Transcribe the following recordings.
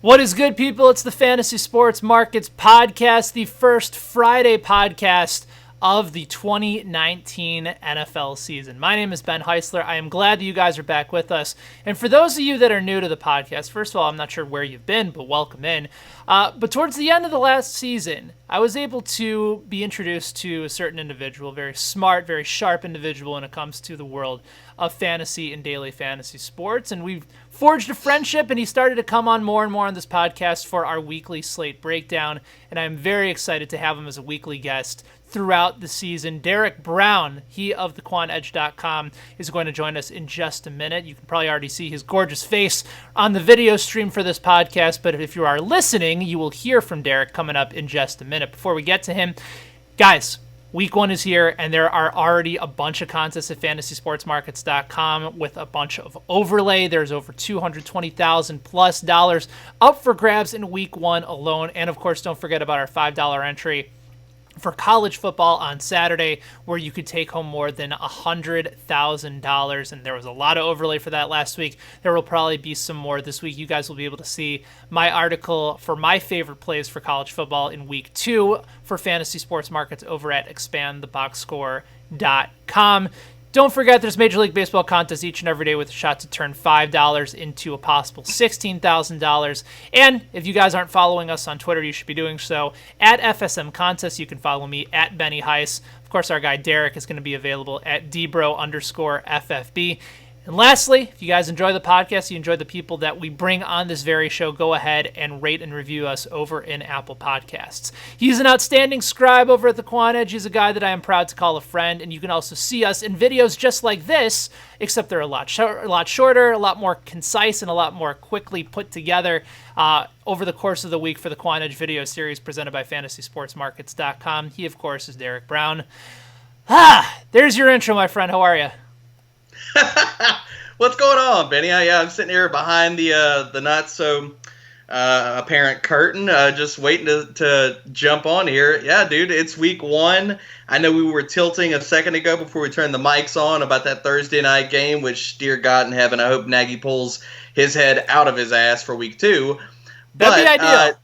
What is good, people? It's the Fantasy Sports Markets Podcast, the first Friday podcast of the 2019 NFL season. My name is Ben Heisler. I am glad that you guys are back with us. And for those of you that are new to the podcast, first of all, I'm not sure where you've been, but welcome in. But towards the end of the last season, I was able to be introduced to a certain individual, very smart, very sharp individual when it comes to the world of fantasy and daily fantasy sports. And we've forged a friendship, and he started to come on more and more on this podcast for our weekly slate breakdown. And I'm very excited to have him as a weekly guest throughout the season. Derek Brown, he of the QuantEdge.com, is going to join us in just a minute. You can probably already see his gorgeous face on the video stream for this podcast, but if you are listening, you will hear from Derek coming up in just a minute. Before we get to him, guys, Week 1 is here, and there are already a bunch of contests at fantasysportsmarkets.com with a bunch of overlay. There's over $220,000 plus up for grabs in Week 1 alone. And, of course, don't forget about our $5 entry for college football on Saturday, where you could take home more than $100,000. And there was a lot of overlay for that last week. There will probably be some more this week. You guys will be able to see my article for my favorite plays for college football in Week 2 for Fantasy Sports Markets over at expandtheboxscore.com. Don't forget, there's Major League Baseball contests each and every day with a shot to turn $5 into a possible $16,000. And if you guys aren't following us on Twitter, you should be doing so at FSM Contests. You can follow me at Benny Heiss. Of course, our guy Derek is going to be available at Dbro_FFB. And lastly, if you guys enjoy the podcast, you enjoy the people that we bring on this very show, go ahead and rate and review us over in Apple Podcasts. He's an outstanding scribe over at the Quant Edge. He's a guy that I am proud to call a friend, and you can also see us in videos just like this, except they're a lot shorter, a lot more concise, and a lot more quickly put together over the course of the week for the Quant Edge video series presented by FantasySportsMarkets.com. He, of course, is Derek Brown. There's your intro, my friend. How are you? What's going on, Benny? I'm sitting here behind the not so apparent curtain, just waiting to jump on here. Yeah, dude, it's Week 1. I know we were tilting a second ago before we turned the mics on about that Thursday night game, which, dear God in heaven, I hope Nagy pulls his head out of his ass for Week 2. That'd be ideal.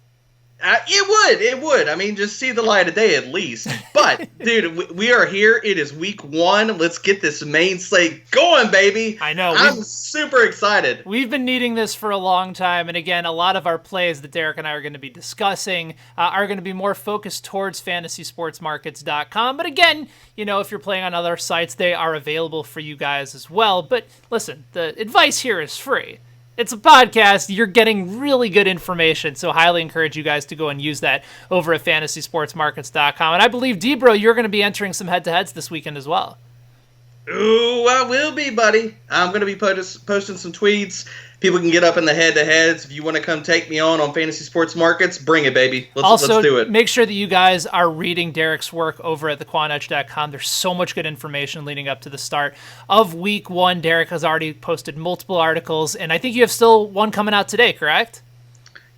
It would. I mean, just see the light of day at least. But, dude, we are here. It is Week 1. Let's get this main slate going, baby. I know. I'm super excited. We've been needing this for a long time. And again, a lot of our plays that Derek and I are going to be discussing are going to be more focused towards FantasySportsMarkets.com. But again, if you're playing on other sites, they are available for you guys as well. But listen, the advice here is free. It's a podcast. You're getting really good information, so highly encourage you guys to go and use that over at FantasySportsMarkets.com. And I believe, Dbro, you're going to be entering some head-to-heads this weekend as well. Ooh, I will be, buddy. I'm going to be posting some tweets. People can get up in the head-to-heads. If you want to come take me on Fantasy Sports Markets, bring it, baby. Let's do it. Make sure that you guys are reading Derek's work over at thequantedge.com. There's so much good information leading up to the start of Week 1. Derek has already posted multiple articles, and I think you have still one coming out today, correct?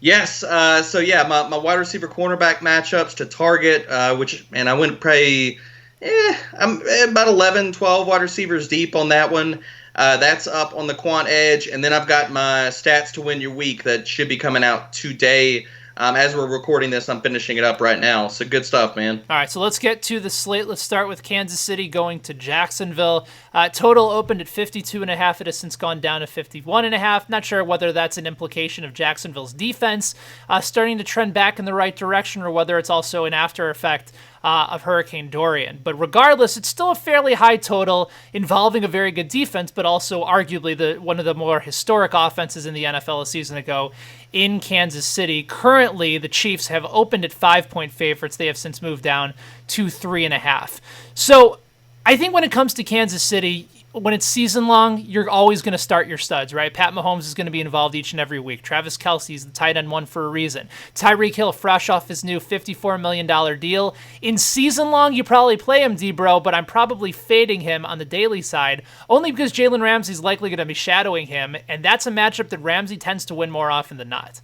Yes. My wide receiver cornerback matchups to target, I went probably I'm about 11, 12 wide receivers deep on that one. That's up on the Quant Edge, and then I've got my stats to win your week that should be coming out today. As we're recording this, I'm finishing it up right now. So good stuff, man. All right, so let's get to the slate. Let's start with Kansas City going to Jacksonville. Total opened at 52.5. It has since gone down to 51.5. Not sure whether that's an implication of Jacksonville's defense starting to trend back in the right direction, or whether it's also an after effect of Hurricane Dorian. But regardless, it's still a fairly high total involving a very good defense, but also arguably one of the more historic offenses in the NFL a season ago in Kansas City. Currently, the Chiefs have opened at 5-point favorites. They have since moved down to 3.5. So I think when it comes to Kansas City, when it's season long, you're always going to start your studs, right? Pat Mahomes is going to be involved each and every week. Travis Kelce's the tight end one for a reason. Tyreek Hill, fresh off his new $54 million deal. In season long, you probably play him, D-Bro, but I'm probably fading him on the daily side, only because Jalen Ramsey's likely going to be shadowing him, and that's a matchup that Ramsey tends to win more often than not.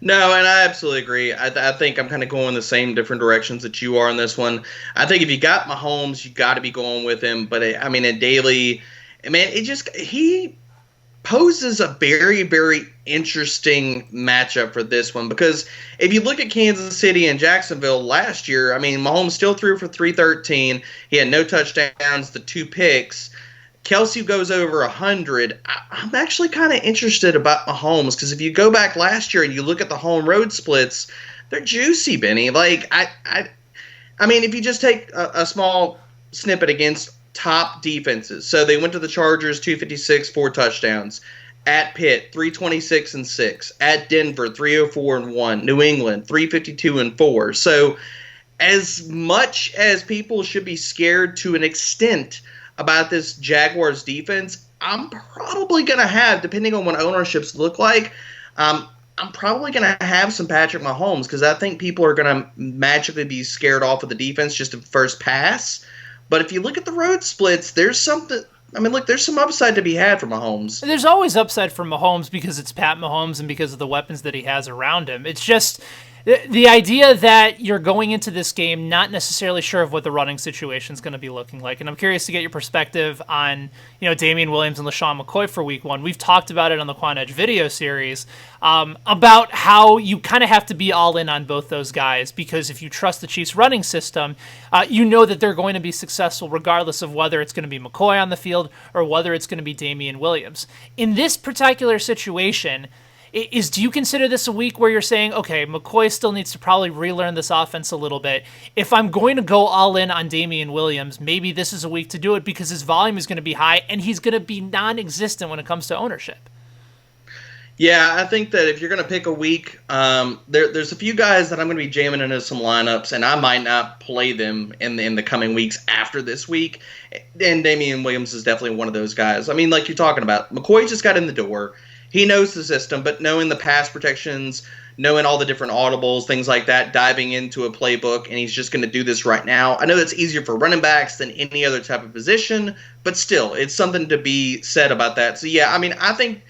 No, and I absolutely agree. I think I'm kind of going the same different directions that you are in this one. I think if you got Mahomes, you got to be going with him. But in daily, man, poses a very, very interesting matchup for this one because if you look at Kansas City and Jacksonville last year, I mean, Mahomes still threw for 313. He had no touchdowns, the 2 picks. Kelsey goes over 100. I'm actually kind of interested about Mahomes because if you go back last year and you look at the home road splits, they're juicy, Benny. Like I mean, if you just take a small snippet against top defenses, so they went to the Chargers 256, 4 touchdowns. At Pitt 326 and 6. At Denver 304 and 1. New England 352 and 4. So as much as people should be scared to an extent about this Jaguars defense, I'm probably going to have, depending on what ownerships look like, I'm probably going to have some Patrick Mahomes because I think people are going to magically be scared off of the defense just at first pass. But if you look at the road splits, there's something. I mean, look, there's some upside to be had for Mahomes. There's always upside for Mahomes because it's Pat Mahomes and because of the weapons that he has around him. It's just the idea that you're going into this game not necessarily sure of what the running situation is going to be looking like. And I'm curious to get your perspective on, Damian Williams and LaShawn McCoy for week 1. We've talked about it on the Quant Edge video series about how you kind of have to be all in on both those guys because if you trust the Chiefs running system, you know that they're going to be successful regardless of whether it's going to be McCoy on the field or whether it's going to be Damian Williams. In this particular situation, do you consider this a week where you're saying, okay, McCoy still needs to probably relearn this offense a little bit. If I'm going to go all in on Damian Williams, maybe this is a week to do it because his volume is going to be high and he's going to be non-existent when it comes to ownership. Yeah, I think that if you're going to pick a week, there's a few guys that I'm going to be jamming into some lineups, and I might not play them in the coming weeks after this week. And Damian Williams is definitely one of those guys. I mean, like you're talking about, McCoy just got in the door. He knows the system, but knowing the pass protections, knowing all the different audibles, things like that, diving into a playbook, and he's just going to do this right now. I know that's easier for running backs than any other type of position, but still, it's something to be said about that. So, yeah, I mean, I think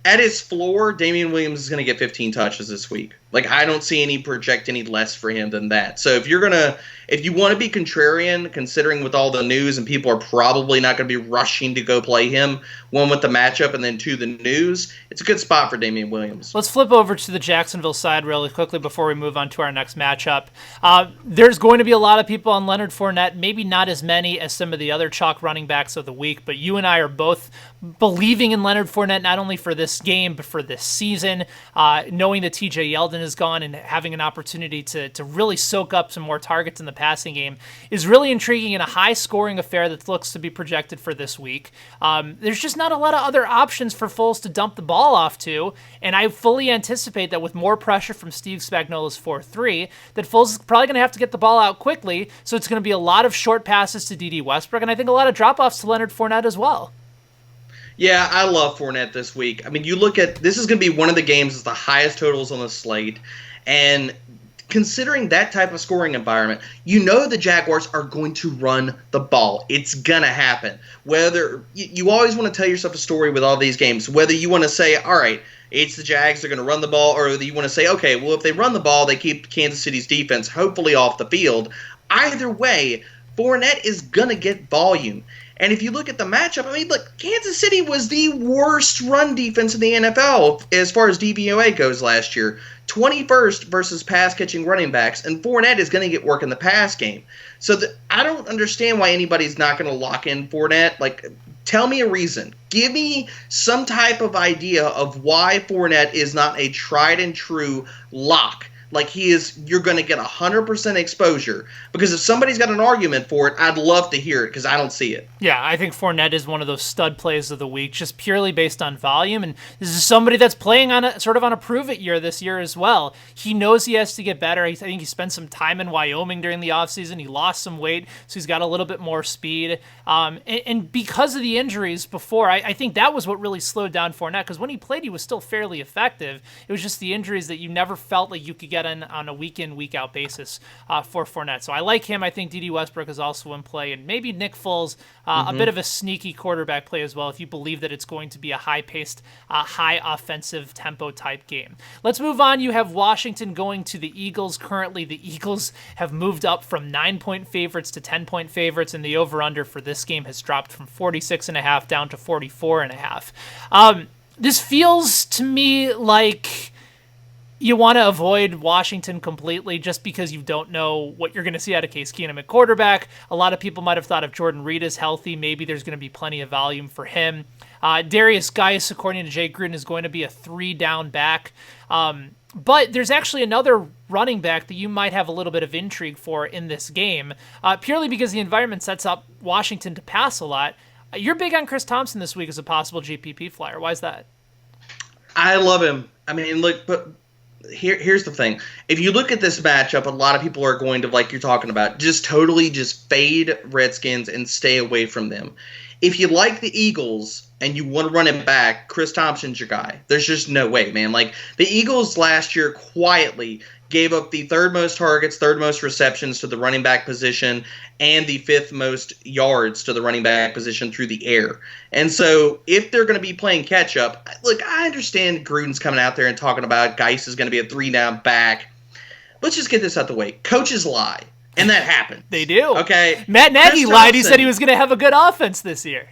at his floor, Damian Williams is going to get 15 touches this week. Like, I don't see any project any less for him than that. So if you want to be contrarian, considering with all the news and people are probably not going to be rushing to go play him, one with the matchup and then two the news, it's a good spot for Damian Williams. Let's flip over to the Jacksonville side really quickly before we move on to our next matchup. There's going to be a lot of people on Leonard Fournette, maybe not as many as some of the other chalk running backs of the week, but you and I are both believing in Leonard Fournette not only for this game but for this season, knowing that TJ Yeldon is gone and having an opportunity to really soak up some more targets in the passing game is really intriguing in a high-scoring affair that looks to be projected for this week. There's just not a lot of other options for Foles to dump the ball off to, and I fully anticipate that with more pressure from Steve Spagnuolo's 4-3, that Foles is probably going to have to get the ball out quickly, so it's going to be a lot of short passes to D.D. Westbrook, and I think a lot of drop-offs to Leonard Fournette as well. Yeah, I love Fournette this week. I mean, you look at this is going to be one of the games that's the highest totals on the slate, and considering that type of scoring environment, you know the Jaguars are going to run the ball. It's going to happen. Whether you always want to tell yourself a story with all these games, whether you want to say, all right, it's the Jags, they're going to run the ball, or you want to say, okay, well, if they run the ball, they keep Kansas City's defense hopefully off the field. Either way, Fournette is going to get volume. And if you look at the matchup, I mean, look, Kansas City was the worst run defense in the NFL as far as DVOA goes last year. 21st versus pass-catching running backs, and Fournette is going to get work in the pass game. So I don't understand why anybody's not going to lock in Fournette. Like, tell me a reason. Give me some type of idea of why Fournette is not a tried-and-true lock. Like you're going to get 100% exposure. Because if somebody's got an argument for it, I'd love to hear it because I don't see it. Yeah, I think Fournette is one of those stud plays of the week, just purely based on volume. And this is somebody that's playing on a prove-it year this year as well. He knows he has to get better. I think he spent some time in Wyoming during the offseason. He lost some weight, so he's got a little bit more speed. And because of the injuries before, I think that was what really slowed down Fournette because when he played, he was still fairly effective. It was just the injuries that you never felt like you could get get in on a week in, week out basis for Fournette. So I like him. I think D.D. Westbrook is also in play, and maybe Nick Foles, a bit of a sneaky quarterback play as well, if you believe that it's going to be a high-paced, high offensive tempo type game. Let's move on. You have Washington going to the Eagles. Currently, the Eagles have moved up from 9-point favorites to 10-point favorites, and the over-under for this game has dropped from 46.5 down to 44.5. This feels to me like you want to avoid Washington completely just because you don't know what you're going to see out of Case Keenum at quarterback. A lot of people might have thought if Jordan Reed is healthy, maybe there's going to be plenty of volume for him. Darius Geis, according to Jay Gruden, is going to be a 3-down back. But there's actually another running back that you might have a little bit of intrigue for in this game, purely because the environment sets up Washington to pass a lot. You're big on Chris Thompson this week as a possible GPP flyer. Why is that? I love him. I mean, look, but here's the thing. If you look at this matchup, a lot of people are going to, like you're talking about, just totally just fade Redskins and stay away from them. If you like the Eagles and you want to run it back, Chris Thompson's your guy. There's just no way, man. Like, the Eagles last year quietly gave up the third most targets, third most receptions to the running back position, and the fifth most yards to the running back position through the air. And so if they're going to be playing catch up, look, I understand Gruden's coming out there and talking about Geis is going to be a 3-down back. Let's just get this out the way. Coaches lie, and that happens. They do. Okay. Matt Nagy lied. He said he was going to have a good offense this year.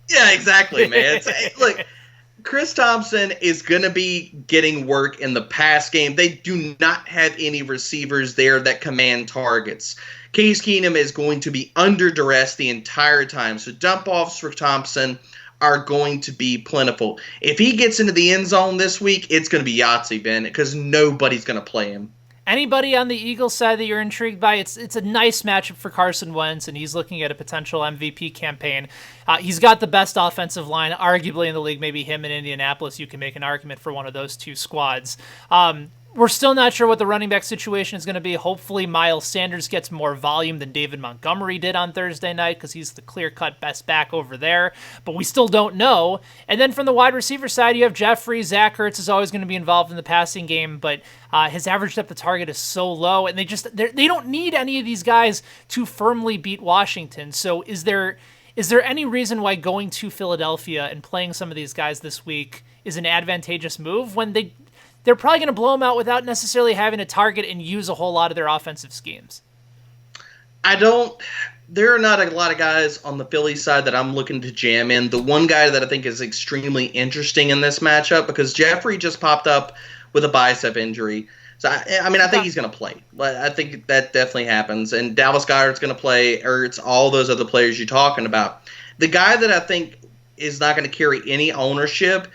Yeah, exactly, man. Look, Chris Thompson is going to be getting work in the pass game. They do not have any receivers there that command targets. Case Keenum is going to be under duress the entire time. So dump-offs for Thompson are going to be plentiful. If he gets into the end zone this week, it's going to be Yahtzee, Ben, because nobody's going to play him. Anybody on the Eagles side that you're intrigued by? It's a nice matchup for Carson Wentz, and he's looking at a potential MVP campaign. He's got the best offensive line, arguably in the league. Maybe him in Indianapolis, you can make an argument for one of those two squads. We're still not sure what the running back situation is going to be. Hopefully Miles Sanders gets more volume than David Montgomery did on Thursday night because he's the clear-cut best back over there. But we still don't know. And then from the wide receiver side, you have Jeffrey. Zach Ertz is always going to be involved in the passing game, but his average depth of target is so low, and they don't need any of these guys to firmly beat Washington. So is there any reason why going to Philadelphia and playing some of these guys this week is an advantageous move when they're probably going to blow them out without necessarily having to target and use a whole lot of their offensive schemes? There are not a lot of guys on the Philly side that I'm looking to jam in. The one guy that I think is extremely interesting in this matchup, because Jeffrey just popped up with a bicep injury. So, I think he's going to play. I think that definitely happens. And Dallas Goedert's going to play, Ertz, all those other players you're talking about. The guy that I think is not going to carry any ownership,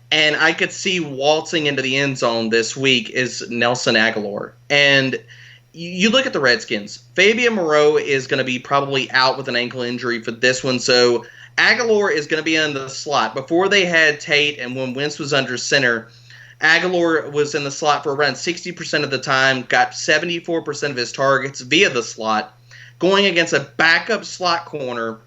and I could see waltzing into the end zone this week, is Nelson Aguilar. And you look at the Redskins. Fabian Moreau is going to be probably out with an ankle injury for this one, so Aguilar is going to be in the slot. Before they had Tate and when Wentz was under center, Aguilar was in the slot for around 60% of the time, got 74% of his targets via the slot. Going against a backup slot corner,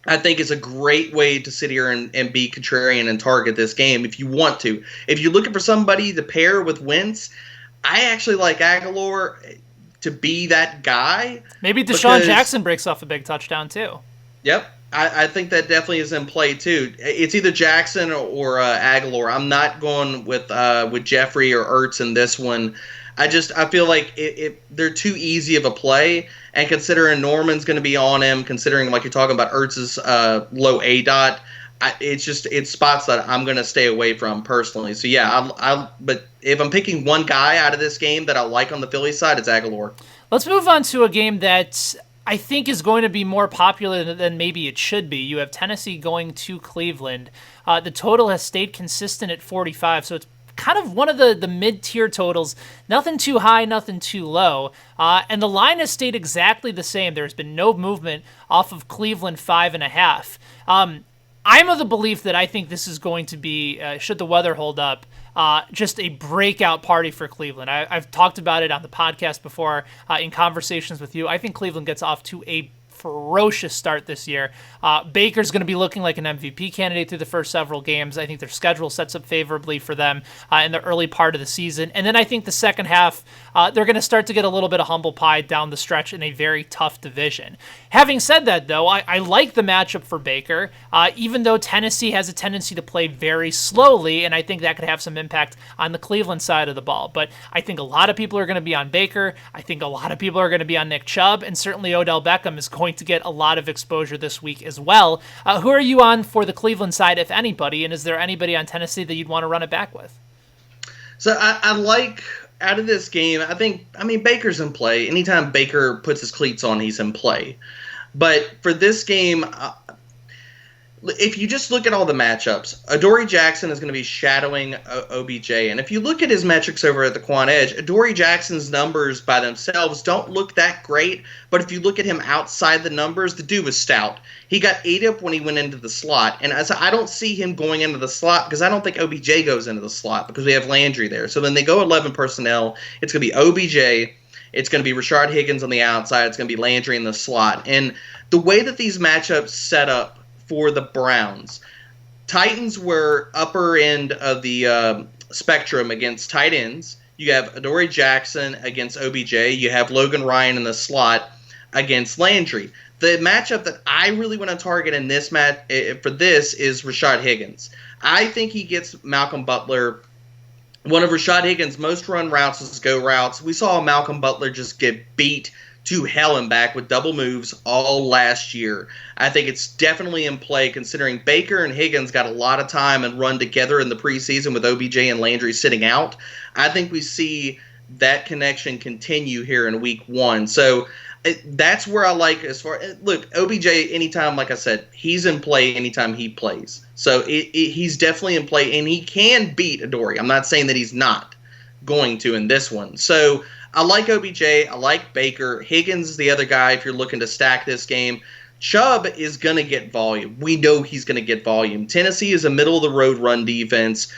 I think is a great way to sit here and be contrarian and target this game if you want to. If you're looking for somebody to pair with Wentz, I actually like Aguilar to be that guy. Maybe Deshaun Jackson breaks off a big touchdown too. Yep. I think that definitely is in play too. It's either Jackson or Aguilar. I'm not going with Jeffrey or Ertz in this one. I feel like they're too easy of a play, and considering Norman's going to be on him, considering like you're talking about Ertz's low A dot, it's spots that I'm going to stay away from personally. So yeah, but if I'm picking one guy out of this game that I like on the Philly side, it's Aguilar. Let's move on to a game that I think is going to be more popular than maybe it should be. You have Tennessee going to Cleveland. The total has stayed consistent at 45, so it's kind of one of the mid-tier totals. Nothing too high, nothing too low. And the line has stayed exactly the same. There's been no movement off of Cleveland 5.5. I'm of the belief that I think this is going to be, should the weather hold up, just a breakout party for Cleveland. I've talked about it on the podcast before in conversations with you. I think Cleveland gets off to a ferocious start this year. Baker's going to be looking like an MVP candidate through the first several games. I think their schedule sets up favorably for them in the early part of the season. And then I think the second half, they're going to start to get a little bit of humble pie down the stretch in a very tough division. Having said that, though, I like the matchup for Baker, even though Tennessee has a tendency to play very slowly, and I think that could have some impact on the Cleveland side of the ball. But I think a lot of people are going to be on Baker. I think a lot of people are going to be on Nick Chubb, and certainly Odell Beckham is going to get a lot of exposure this week as well. Who are you on for the Cleveland side, if anybody, and is there anybody on Tennessee that you'd want to run it back with? So I like, out of this game, Baker's in play. Anytime Baker puts his cleats on, he's in play. But for this game, if you just look at all the matchups, Adoree Jackson is going to be shadowing OBJ. And if you look at his metrics over at the Quant Edge, Adoree Jackson's numbers by themselves don't look that great. But if you look at him outside the numbers, the dude was stout. He got ate up when he went into the slot. And I don't see him going into the slot because I don't think OBJ goes into the slot because we have Landry there. So when they go 11 personnel, it's going to be OBJ. It's going to be Rashard Higgins on the outside. It's going to be Landry in the slot. And the way that these matchups set up for the Browns, Titans were upper end of the spectrum against tight ends. You have Adoree Jackson against OBJ. You have Logan Ryan in the slot against Landry. The matchup that I really want to target in this match for this is Rashard Higgins. I think he gets Malcolm Butler. One of Rashard Higgins' most run routes is go routes. We saw Malcolm Butler just get beat to hell and back with double moves all last year. I think it's definitely in play considering Baker and Higgins got a lot of time and run together in the preseason with OBJ and Landry sitting out. I think we see that connection continue here in week one. So that's where I like as far – look, OBJ anytime, like I said, he's in play anytime he plays. So he's definitely in play, and he can beat Adoree. I'm not saying that he's not going to in this one. So – I like OBJ. I like Baker. Higgins is the other guy if you're looking to stack this game. Chubb is going to get volume. We know he's going to get volume. Tennessee is a middle-of-the-road run defense.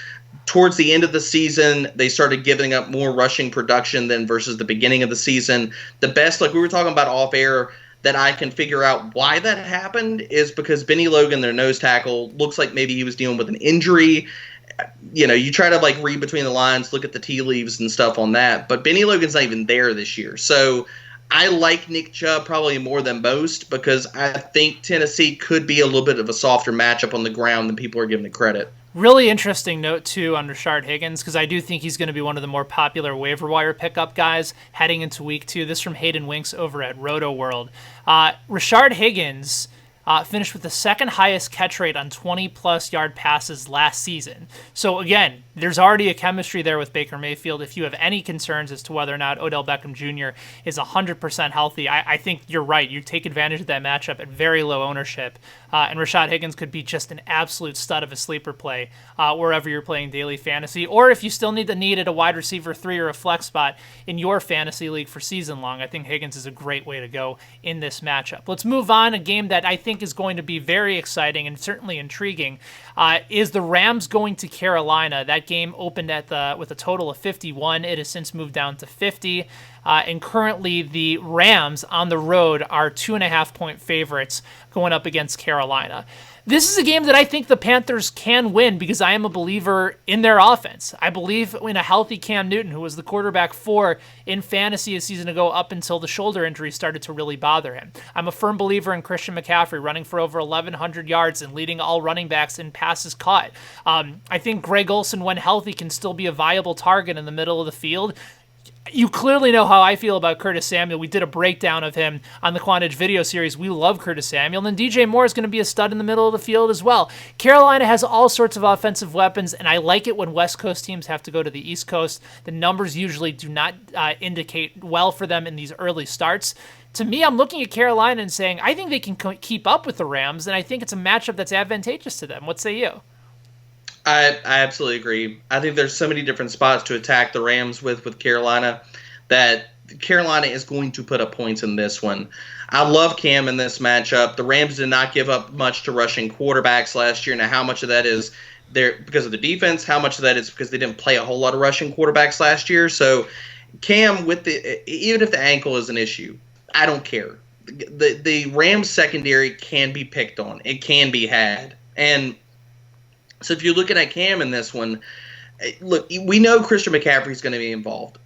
Towards the end of the season, they started giving up more rushing production than versus the beginning of the season. The best, like we were talking about off-air, that I can figure out why that happened is because Benny Logan, their nose tackle, looks like maybe he was dealing with an injury. You know, you try to like read between the lines, look at the tea leaves and stuff on that. But Benny Logan's not even there this year. So I like Nick Chubb probably more than most because I think Tennessee could be a little bit of a softer matchup on the ground than people are giving it credit. Really interesting note, too, on Rashard Higgins, because I do think he's going to be one of the more popular waiver wire pickup guys heading into week 2. This from Hayden Winks over at Roto World. Rashard Higgins finished with the second highest catch rate on 20-plus yard passes last season. So, again, there's already a chemistry there with Baker Mayfield. If you have any concerns as to whether or not Odell Beckham Jr. is 100% healthy, I think you're right. You take advantage of that matchup at very low ownership, and Rashard Higgins could be just an absolute stud of a sleeper play wherever you're playing daily fantasy. Or if you still need the need at a wide receiver 3 or a flex spot in your fantasy league for season long, I think Higgins is a great way to go in this matchup. Let's move on. A game that I think is going to be very exciting and certainly intriguing is the Rams going to Carolina. That game opened with a total of 51. It has since moved down to 50. And currently the Rams on the road are 2.5-point favorites going up against Carolina. This is a game that I think the Panthers can win because I am a believer in their offense. I believe in a healthy Cam Newton, who was the quarterback 4 in fantasy a season ago up until the shoulder injury started to really bother him. I'm a firm believer in Christian McCaffrey running for over 1,100 yards and leading all running backs in passes caught. I think Greg Olsen, when healthy, can still be a viable target in the middle of the field. You clearly know how I feel about Curtis Samuel. We did a breakdown of him on the Quant Edge video series. We love Curtis Samuel. And DJ Moore is going to be a stud in the middle of the field as well. Carolina has all sorts of offensive weapons, and I like it when West Coast teams have to go to the East Coast. The numbers usually do not indicate well for them in these early starts. To me, I'm looking at Carolina and saying, I think they can keep up with the Rams, and I think it's a matchup that's advantageous to them. What say you? I absolutely agree. I think there's so many different spots to attack the Rams with Carolina that Carolina is going to put up points in this one. I love Cam in this matchup. The Rams did not give up much to rushing quarterbacks last year. Now, how much of that is there because of the defense? How much of that is because they didn't play a whole lot of rushing quarterbacks last year? So Cam, even if the ankle is an issue, I don't care. the Rams secondary can be picked on. It can be had. And so if you're looking at Cam in this one, look, we know Christian McCaffrey is going to be involved.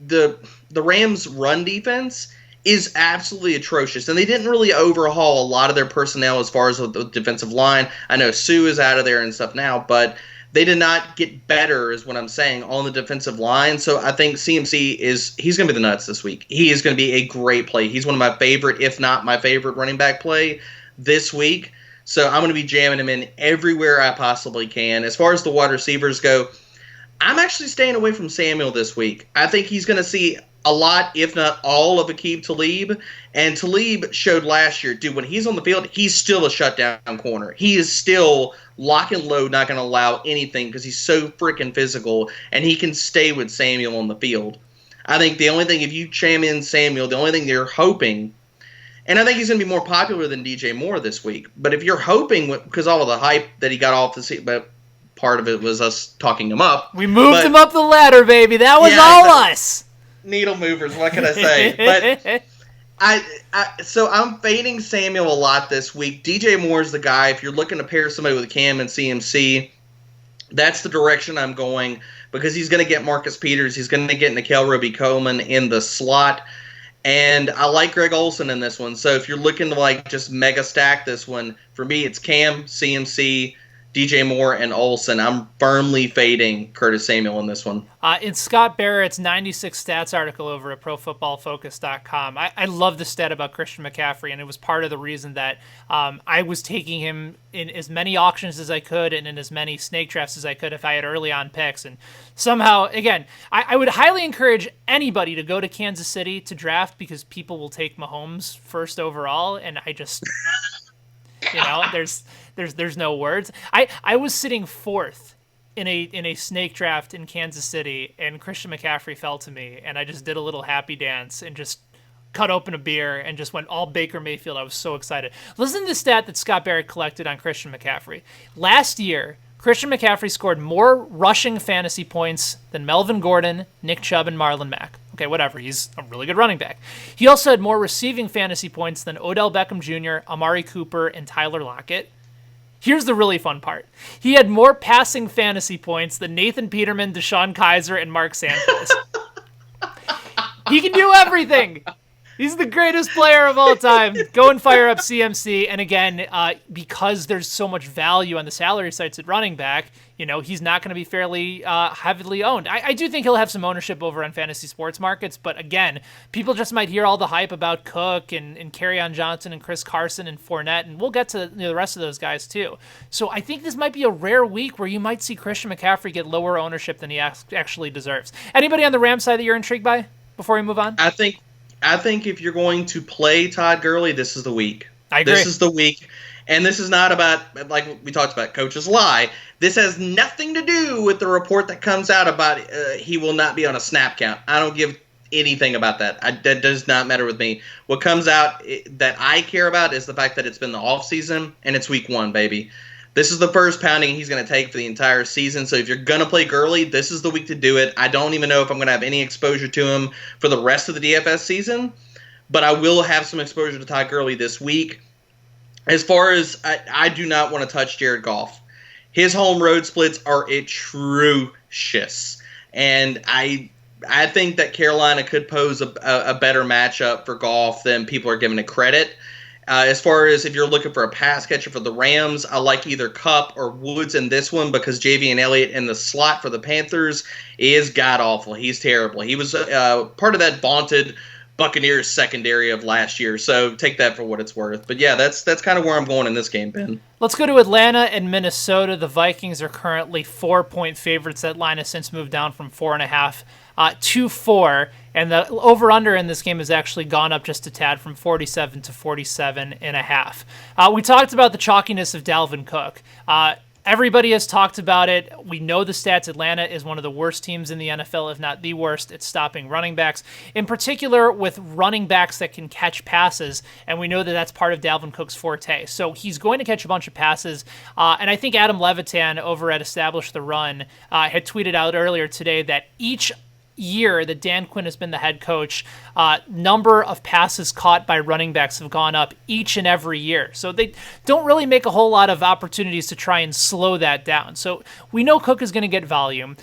The Rams' run defense is absolutely atrocious, and they didn't really overhaul a lot of their personnel as far as the defensive line. I know Sue is out of there and stuff now, but they did not get better, is what I'm saying, on the defensive line. So I think CMC he's going to be the nuts this week. He is going to be a great play. He's one of my favorite, if not my favorite, running back play this week. So I'm going to be jamming him in everywhere I possibly can. As far as the wide receivers go, I'm actually staying away from Samuel this week. I think he's going to see a lot, if not all, of Aqib Talib. And Talib showed last year, dude, when he's on the field, he's still a shutdown corner. He is still lock and load, not going to allow anything because he's so freaking physical, and he can stay with Samuel on the field. I think the only thing, if you jam in Samuel, the only thing you're hoping, and I think he's going to be more popular than DJ Moore this week, but if you're hoping, because all of the hype that he got off the seat, but part of it was us talking him up. We moved him up the ladder, baby. That was us. Needle movers, what can I say? But so I'm fading Samuel a lot this week. DJ Moore's the guy. If you're looking to pair somebody with Cam and CMC, that's the direction I'm going because he's going to get Marcus Peters. He's going to get Nickel Roby-Coleman in the slot. And I like Greg Olsen in this one. So if you're looking to just mega stack this one, for me it's Cam, CMC, DJ Moore, and Olsen. I'm firmly fading Curtis Samuel in this one. In Scott Barrett's 96 stats article over at ProFootballFocus.com, I love the stat about Christian McCaffrey, and it was part of the reason that I was taking him in as many auctions as I could and in as many snake drafts as I could if I had early on picks. And somehow, again, I would highly encourage anybody to go to Kansas City to draft because people will take Mahomes first overall, and I just... there's no words. I was sitting fourth in a snake draft in Kansas City, and Christian McCaffrey fell to me, and I just did a little happy dance and just cut open a beer and just went all Baker Mayfield. I was so excited. Listen to the stat that Scott Barrett collected on Christian McCaffrey. Last year, Christian McCaffrey scored more rushing fantasy points than Melvin Gordon, Nick Chubb, and Marlon Mack. Okay, whatever. He's a really good running back. He also had more receiving fantasy points than Odell Beckham Jr., Amari Cooper, and Tyler Lockett. Here's the really fun part. He had more passing fantasy points than Nathan Peterman, DeShone Kizer, and Mark Sanchez. He can do everything. He's the greatest player of all time. Go and fire up CMC. And again, because there's so much value on the salary sites at running back, he's not going to be fairly heavily owned. I do think he'll have some ownership over on fantasy sports markets. But again, people just might hear all the hype about Cook and Kerryon Johnson and Chris Carson and Fournette. And we'll get to the rest of those guys too. So I think this might be a rare week where you might see Christian McCaffrey get lower ownership than he actually deserves. Anybody on the Rams side that you're intrigued by before we move on? I think if you're going to play Todd Gurley, this is the week. I agree. This is the week. And this is not about, like we talked about, coaches lie. This has nothing to do with the report that comes out about he will not be on a snap count. I don't give anything about that. That does not matter with me. What comes out that I care about is the fact that it's been the offseason and it's week 1, baby. This is the first pounding he's going to take for the entire season. So if you're going to play Gurley, this is the week to do it. I don't even know if I'm going to have any exposure to him for the rest of the DFS season, but I will have some exposure to Todd Gurley this week. As far as I do not want to touch Jared Goff. His home road splits are atrocious. And I think that Carolina could pose a better matchup for Goff than people are giving it credit. As far as if you're looking for a pass catcher for the Rams, I like either Kupp or Woods in this one because Javian Elliott in the slot for the Panthers is god-awful. He's terrible. He was part of that vaunted Buccaneers secondary of last year, so take that for what it's worth. But yeah, that's kind of where I'm going in this game, Ben. Let's go to Atlanta and Minnesota. The Vikings are currently 4-point favorites. That line has since moved down from 4.5 to 4, and the over-under in this game has actually gone up just a tad from 47 to 47.5. We talked about the chalkiness of Dalvin Cook. Everybody has talked about it. We know the stats. Atlanta is one of the worst teams in the NFL, if not the worst, at stopping running backs, in particular with running backs that can catch passes, and we know that that's part of Dalvin Cook's forte. So he's going to catch a bunch of passes, and I think Adam Levitan over at Establish the Run had tweeted out earlier today that each year that Dan Quinn has been the head coach, number of passes caught by running backs have gone up each and every year. So they don't really make a whole lot of opportunities to try and slow that down. So we know Cook is going to get volume.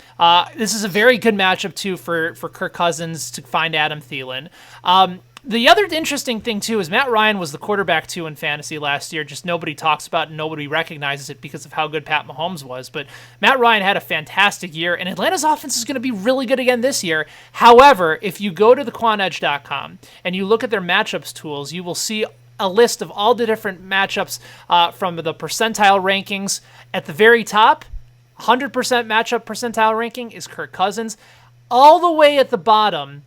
This is a very good matchup, too, for Kirk Cousins to find Adam Thielen. The other interesting thing, too, is Matt Ryan was the quarterback, too, in fantasy last year. Just nobody talks about it and nobody recognizes it because of how good Pat Mahomes was. But Matt Ryan had a fantastic year, and Atlanta's offense is going to be really good again this year. However, if you go to the quantedge.com and you look at their matchups tools, you will see a list of all the different matchups from the percentile rankings. At the very top, 100% matchup percentile ranking is Kirk Cousins. All the way at the bottom,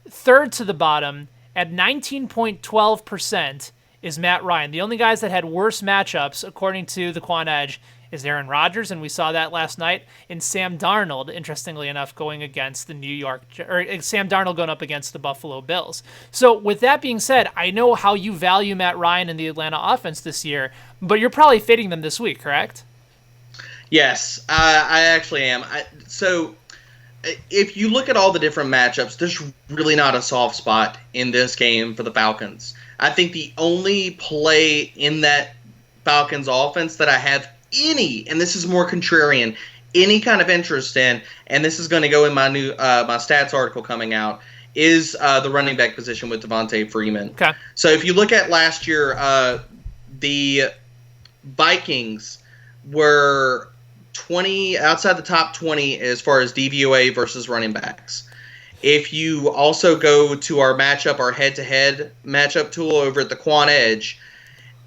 third to the bottom, at 19.12% is Matt Ryan. The only guys that had worse matchups, according to the Quant Edge, is Aaron Rodgers, and we saw that last night, and Sam Darnold, interestingly enough, going against Sam Darnold going up against the Buffalo Bills. So with that being said, I know how you value Matt Ryan and the Atlanta offense this year, but you're probably fading them this week, correct? Yes, I actually am. So if you look at all the different matchups, there's really not a soft spot in this game for the Falcons. I think the only play in that Falcons offense that I have any, and this is more contrarian, any kind of interest in, and this is going to go in my new my stats article coming out, is the running back position with Devontae Freeman. Okay. So if you look at last year, the Vikings were 20 outside the top 20 as far as DVOA versus running backs. If you also go to our head-to-head matchup tool over at the Quant Edge,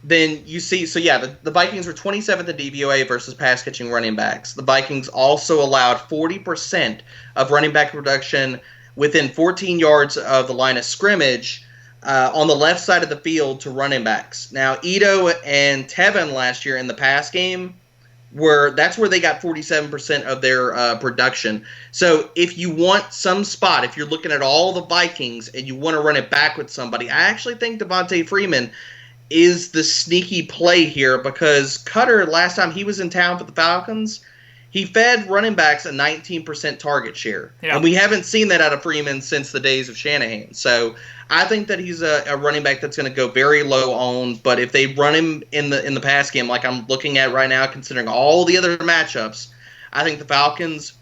then you see, the Vikings were 27th in DVOA versus pass-catching running backs. The Vikings also allowed 40% of running back production within 14 yards of the line of scrimmage on the left side of the field to running backs. Now, Ito and Tevin last year in the pass game, that's where they got 47% of their production. So if you want some spot, if you're looking at all the Vikings and you want to run it back with somebody, I actually think Devontae Freeman is the sneaky play here, because Cutter, last time he was in town for the Falcons, he fed running backs a 19% target share. Yeah. And we haven't seen that out of Freeman since the days of Shanahan. So I think that he's a running back that's going to go very low owned, but if they run him in the pass game like I'm looking at right now, considering all the other matchups, I think the Falcons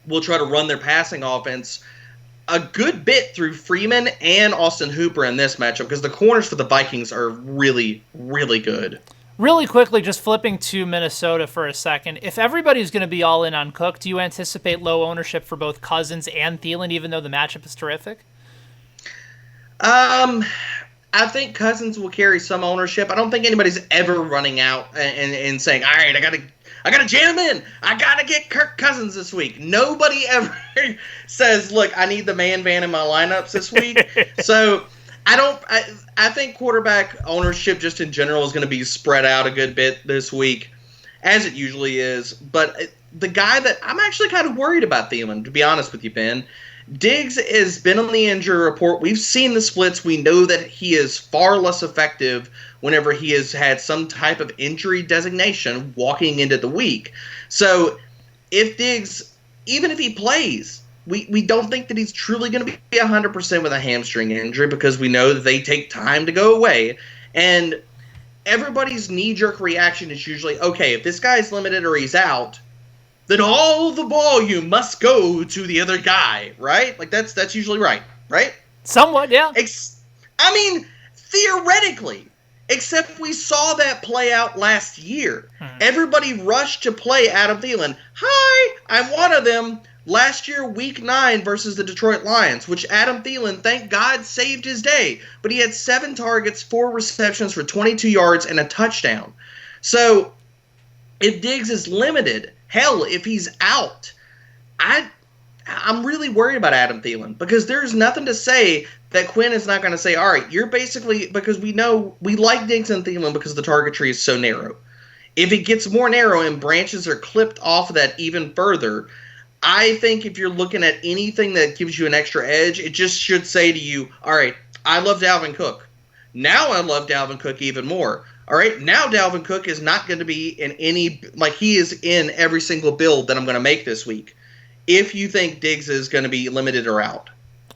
will try to run their passing offense a good bit through Freeman and Austin Hooper in this matchup, because the corners for the Vikings are really, really good. Really quickly, just flipping to Minnesota for a second. If everybody's going to be all in on Cook, do you anticipate low ownership for both Cousins and Thielen, even though the matchup is terrific? I think Cousins will carry some ownership. I don't think anybody's ever running out and saying, all right, I gotta jam in. I gotta get Kirk Cousins this week. Nobody ever says, look, I need the man van in my lineups this week. So I think quarterback ownership just in general is going to be spread out a good bit this week, as it usually is. But the guy that I'm actually kind of worried about, Thielen, to be honest with you, Ben, Diggs has been on the injury report. We've seen the splits. We know that he is far less effective whenever he has had some type of injury designation walking into the week. So if Diggs, even if he plays, we don't think that he's truly going to be 100% with a hamstring injury, because we know that they take time to go away. And everybody's knee-jerk reaction is usually, okay, if this guy's limited or he's out, then all the volume must go to the other guy, right? Like that's usually right? Somewhat, yeah. Theoretically, except we saw that play out last year. Everybody rushed to play Adam Thielen. Hi, I'm one of them. Last year, Week 9 versus the Detroit Lions, which Adam Thielen, thank God, saved his day. But he had 7 targets, 4 receptions for 22 yards, and a touchdown. So if Diggs is limited, hell, if he's out, I'm really worried about Adam Thielen, because there's nothing to say that Quinn is not going to say, all right, you're basically, because we know we like Diggs and Thielen because the target tree is so narrow. If it gets more narrow and branches are clipped off of that even further, I think if you're looking at anything that gives you an extra edge, it just should say to you, all right, I love Dalvin Cook. Now I love Dalvin Cook even more. All right, now Dalvin Cook is not going to be in any, like he is in every single build that I'm going to make this week. if you think Diggs is going to be limited or out.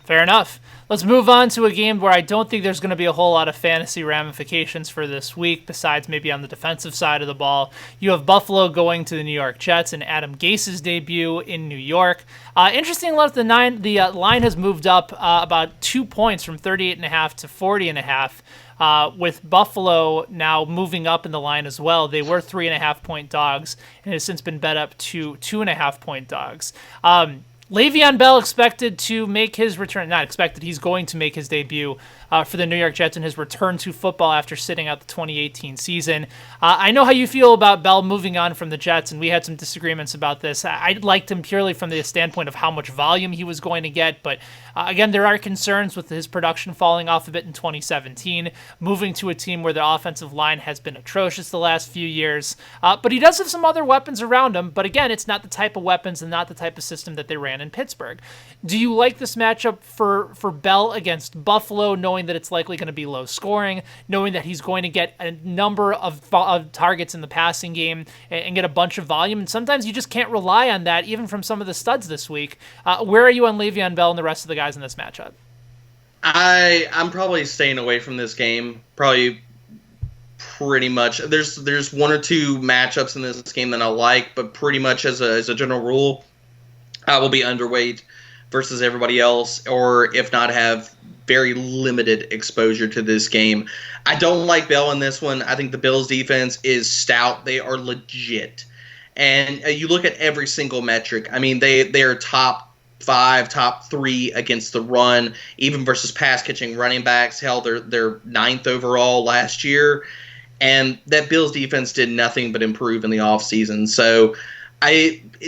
Fair enough. Let's move on to a game where I don't think there's going to be a whole lot of fantasy ramifications for this week, besides maybe on the defensive side of the ball. You have Buffalo going to the New York Jets and Adam Gase's debut in New York. Interesting enough, the line has moved up about 2 points from 38.5 to 40.5. With Buffalo now moving up in the line as well. They were 3.5-point dogs and has since been bet up to 2.5-point dogs. Le'Veon Bell expected to make his return. Not expected, he's going to make his debut for the New York Jets in his return to football after sitting out the 2018 season. I know how you feel about Bell moving on from the Jets, and we had some disagreements about this. I liked him purely from the standpoint of how much volume he was going to get, but again, there are concerns with his production falling off a bit in 2017, moving to a team where the offensive line has been atrocious the last few years. But he does have some other weapons around him, but again, it's not the type of weapons and not the type of system that they ran in Pittsburgh. Do you like this matchup for Bell against Buffalo, knowing that it's likely going to be low scoring, knowing that he's going to get a number of targets in the passing game and get a bunch of volume? And sometimes you just can't rely on that, even from some of the studs this week. Where are you on Le'Veon Bell and the rest of the guys in this matchup? I'm probably staying away from this game. Probably pretty much. There's one or two matchups in this game that I like, but pretty much as a general rule, I will be underweight versus everybody else, or if not, have very limited exposure to this game. I don't like Bell in this one. I think the Bills' defense is stout. They are legit. And you look at every single metric. I mean, they are top 5, top 3 against the run, even versus pass catching running backs. Hell, they're 9th overall last year. And that Bills defense did nothing but improve in the offseason. So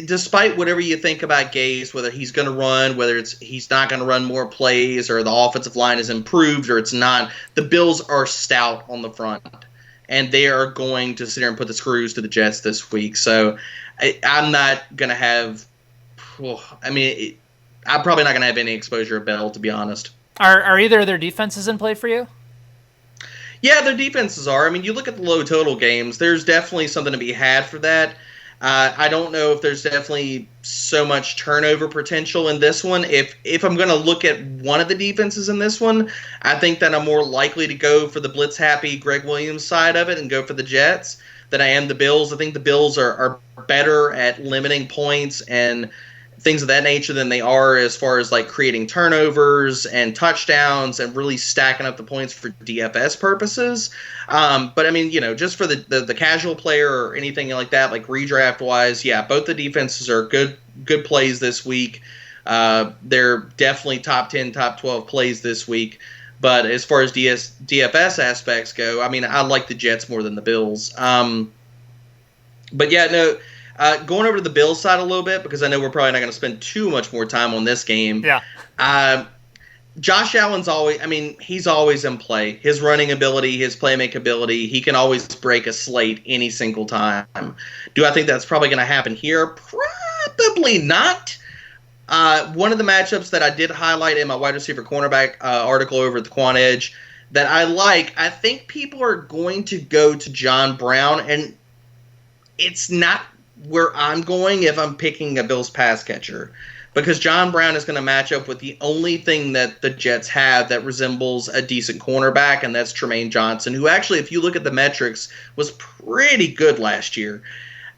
despite whatever you think about Gase, whether he's going to run, whether he's not going to run more plays, or the offensive line is improved or it's not, the Bills are stout on the front. And they are going to sit there and put the screws to the Jets this week. So I'm not going to have I'm probably not going to have any exposure to Bell, to be honest. Are either of their defenses in play for you? Yeah, their defenses are. I mean, you look at the low total games, there's definitely something to be had for that. I don't know if there's definitely so much turnover potential in this one. If I'm going to look at one of the defenses in this one, I think that I'm more likely to go for the blitz-happy Greg Williams side of it and go for the Jets than I am the Bills. I think the Bills are better at limiting points and things of that nature than they are as far as like creating turnovers and touchdowns and really stacking up the points for DFS purposes. But I mean, just for the casual player or anything like that, like redraft wise, yeah, both the defenses are good plays this week. They're definitely top 10, top 12 plays this week. But as far as DFS aspects go, I mean, I like the Jets more than the Bills. But yeah, no. Going over to the Bills side a little bit, because I know we're probably not going to spend too much more time on this game. Yeah. Josh Allen's he's always in play. His running ability, his playmaking ability, he can always break a slate any single time. Do I think that's probably going to happen here? Probably not. One of the matchups that I did highlight in my wide receiver cornerback article over at the Quant Edge that I think people are going to go to John Brown, and it's not where I'm going if I'm picking a Bills pass catcher, because John Brown is going to match up with the only thing that the Jets have that resembles a decent cornerback, and that's Tremaine Johnson, who actually, if you look at the metrics, was pretty good last year.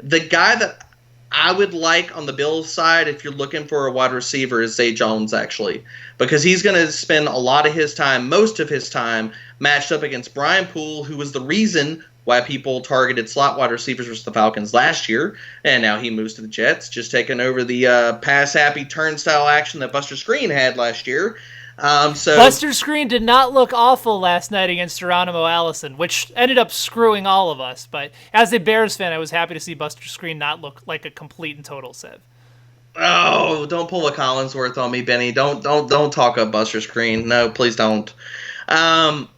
The guy that I would like on the Bills side, if you're looking for a wide receiver, is Zay Jones, actually, because he's going to spend a lot of his time, most of his time, matched up against Brian Poole, who was the reason why people targeted slot wide receivers versus the Falcons last year, and now he moves to the Jets, just taking over the pass-happy turnstile action that Buster Skrine had last year. Buster Skrine did not look awful last night against Geronimo Allison, which ended up screwing all of us. But as a Bears fan, I was happy to see Buster Skrine not look like a complete and total sieve. Oh, don't pull a Collinsworth on me, Benny. Don't talk up Buster Skrine. No, please don't. Jeez.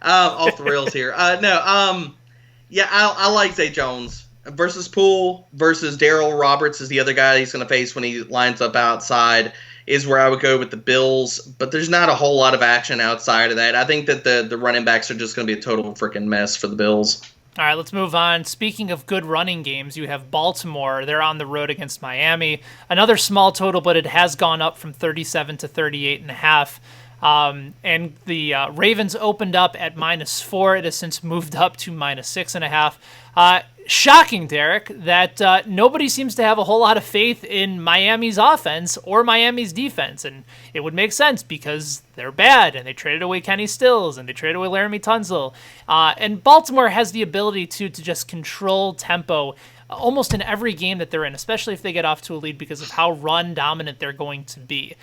Off the rails here. Yeah, I like Zay Jones versus Poole versus Darryl Roberts is the other guy he's going to face when he lines up outside, is where I would go with the Bills. But there's not a whole lot of action outside of that. I think that the running backs are just going to be a total freaking mess for the Bills. All right, let's move on. Speaking of good running games, you have Baltimore. They're on the road against Miami. Another small total, but it has gone up from 37 to 38.5. And the Ravens opened up at -4. It has since moved up to -6.5. Shocking, Derek, that nobody seems to have a whole lot of faith in Miami's offense or Miami's defense. And it would make sense because they're bad and they traded away Kenny Stills and they traded away Laramie Tunsil. And Baltimore has the ability to just control tempo almost in every game that they're in, especially if they get off to a lead because of how run dominant they're going to be.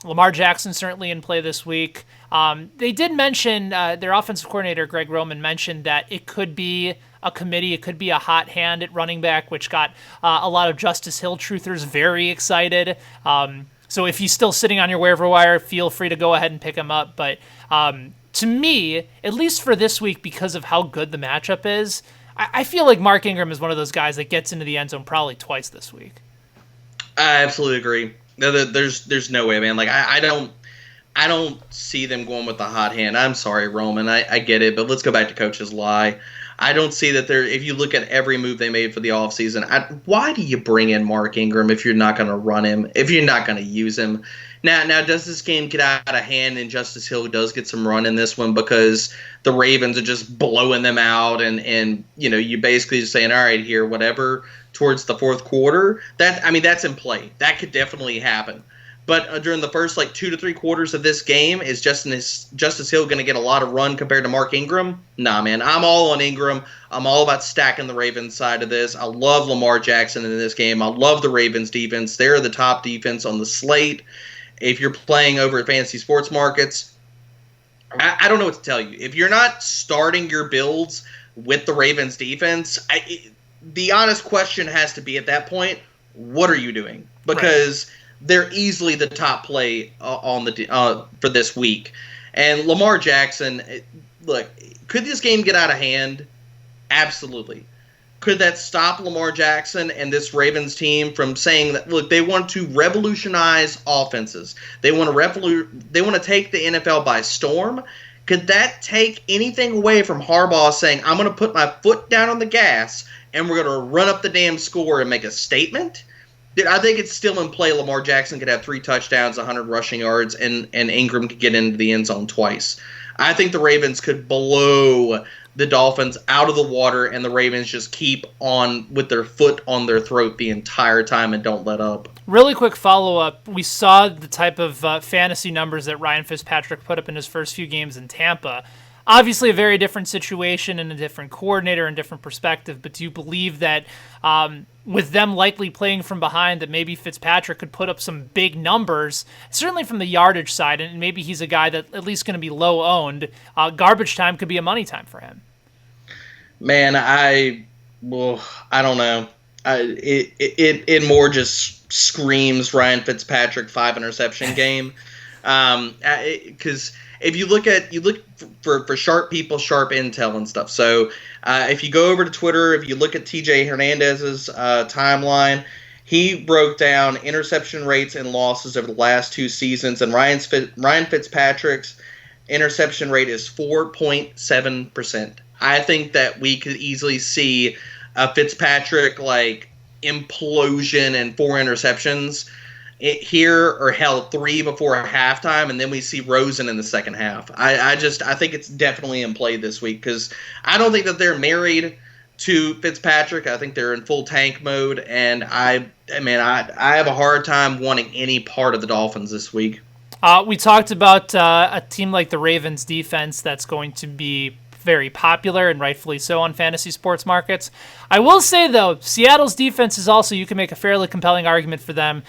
Lamar Jackson certainly in play this week. They did mention, their offensive coordinator, Greg Roman, mentioned that it could be a committee. It could be a hot hand at running back, which got a lot of Justice Hill truthers very excited. So if he's still sitting on your waiver wire, feel free to go ahead and pick him up. But to me, at least for this week, because of how good the matchup is, I feel like Mark Ingram is one of those guys that gets into the end zone probably twice this week. I absolutely agree. There's no way, man. Like I don't see them going with the hot hand. I'm sorry, Roman. I get it, but let's go back to Coach's lie. I don't see that there. If you look at every move they made for the offseason, why do you bring in Mark Ingram if you're not going to run him, if you're not going to use him? Now, does this game get out of hand and Justice Hill does get some run in this one because the Ravens are just blowing them out and you basically just saying, all right, here, whatever, towards the fourth quarter? That's in play. That could definitely happen. But during the first 2 to 3 quarters of this game, is Justice Hill going to get a lot of run compared to Mark Ingram? Nah, man. I'm all on Ingram. I'm all about stacking the Ravens side of this. I love Lamar Jackson in this game. I love the Ravens defense. They're the top defense on the slate. If you're playing over at fantasy sports markets, I don't know what to tell you. If you're not starting your builds with the Ravens defense, the honest question has to be at that point, what are you doing? Because they're easily the top play for this week. And Lamar Jackson, look, could this game get out of hand? Absolutely. Could that stop Lamar Jackson and this Ravens team from saying that, look, they want to revolutionize offenses. They want to take the NFL by storm. Could that take anything away from Harbaugh saying, I'm going to put my foot down on the gas and we're going to run up the damn score and make a statement? I think it's still in play. Lamar Jackson could have 3 touchdowns, 100 rushing yards, and Ingram could get into the end zone twice. I think the Ravens could blow the Dolphins out of the water, and the Ravens just keep on with their foot on their throat the entire time and don't let up. Really quick follow-up. We saw the type of fantasy numbers that Ryan Fitzpatrick put up in his first few games in Tampa. Obviously a very different situation and a different coordinator and different perspective, but do you believe that with them likely playing from behind that maybe Fitzpatrick could put up some big numbers, certainly from the yardage side, and maybe he's a guy that at least going to be low owned. Garbage time could be a money time for him. Man, I don't know. It more just screams Ryan Fitzpatrick 5 interception game. Because if you look for sharp people, sharp intel and stuff. So if you go over to Twitter, if you look at TJ Hernandez's timeline, he broke down interception rates and losses over the last 2 seasons, and Ryan Fitzpatrick's interception rate is 4.7%. I think that we could easily see a Fitzpatrick implosion and 4 interceptions here, or hell, 3 before halftime, and then we see Rosen in the second half. I think it's definitely in play this week because I don't think that they're married to Fitzpatrick. I think they're in full tank mode, and I have a hard time wanting any part of the Dolphins this week. We talked about a team like the Ravens defense that's going to be very popular and rightfully so on fantasy sports markets. I will say, though, Seattle's defense is also, you can make a fairly compelling argument for them.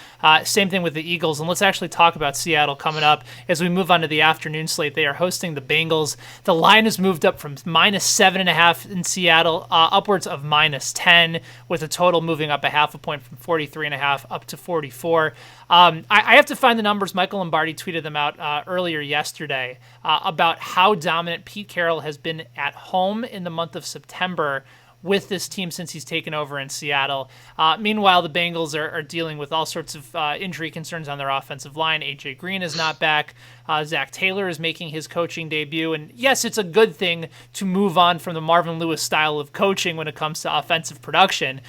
Same thing with the Eagles. And let's actually talk about Seattle coming up as we move on to the afternoon slate. They are hosting the Bengals. The line has moved up from -7.5 in Seattle, upwards of -10, with a total moving up a half a point from 43.5 up to 44. I have to find the numbers. Michael Lombardi tweeted them out earlier yesterday about how dominant Pete Carroll has been at home in the month of September with this team since he's taken over in Seattle. Meanwhile, the Bengals are dealing with all sorts of injury concerns on their offensive line. A.J. Green is not back. Zach Taylor is making his coaching debut. And yes, it's a good thing to move on from the Marvin Lewis style of coaching when it comes to offensive production.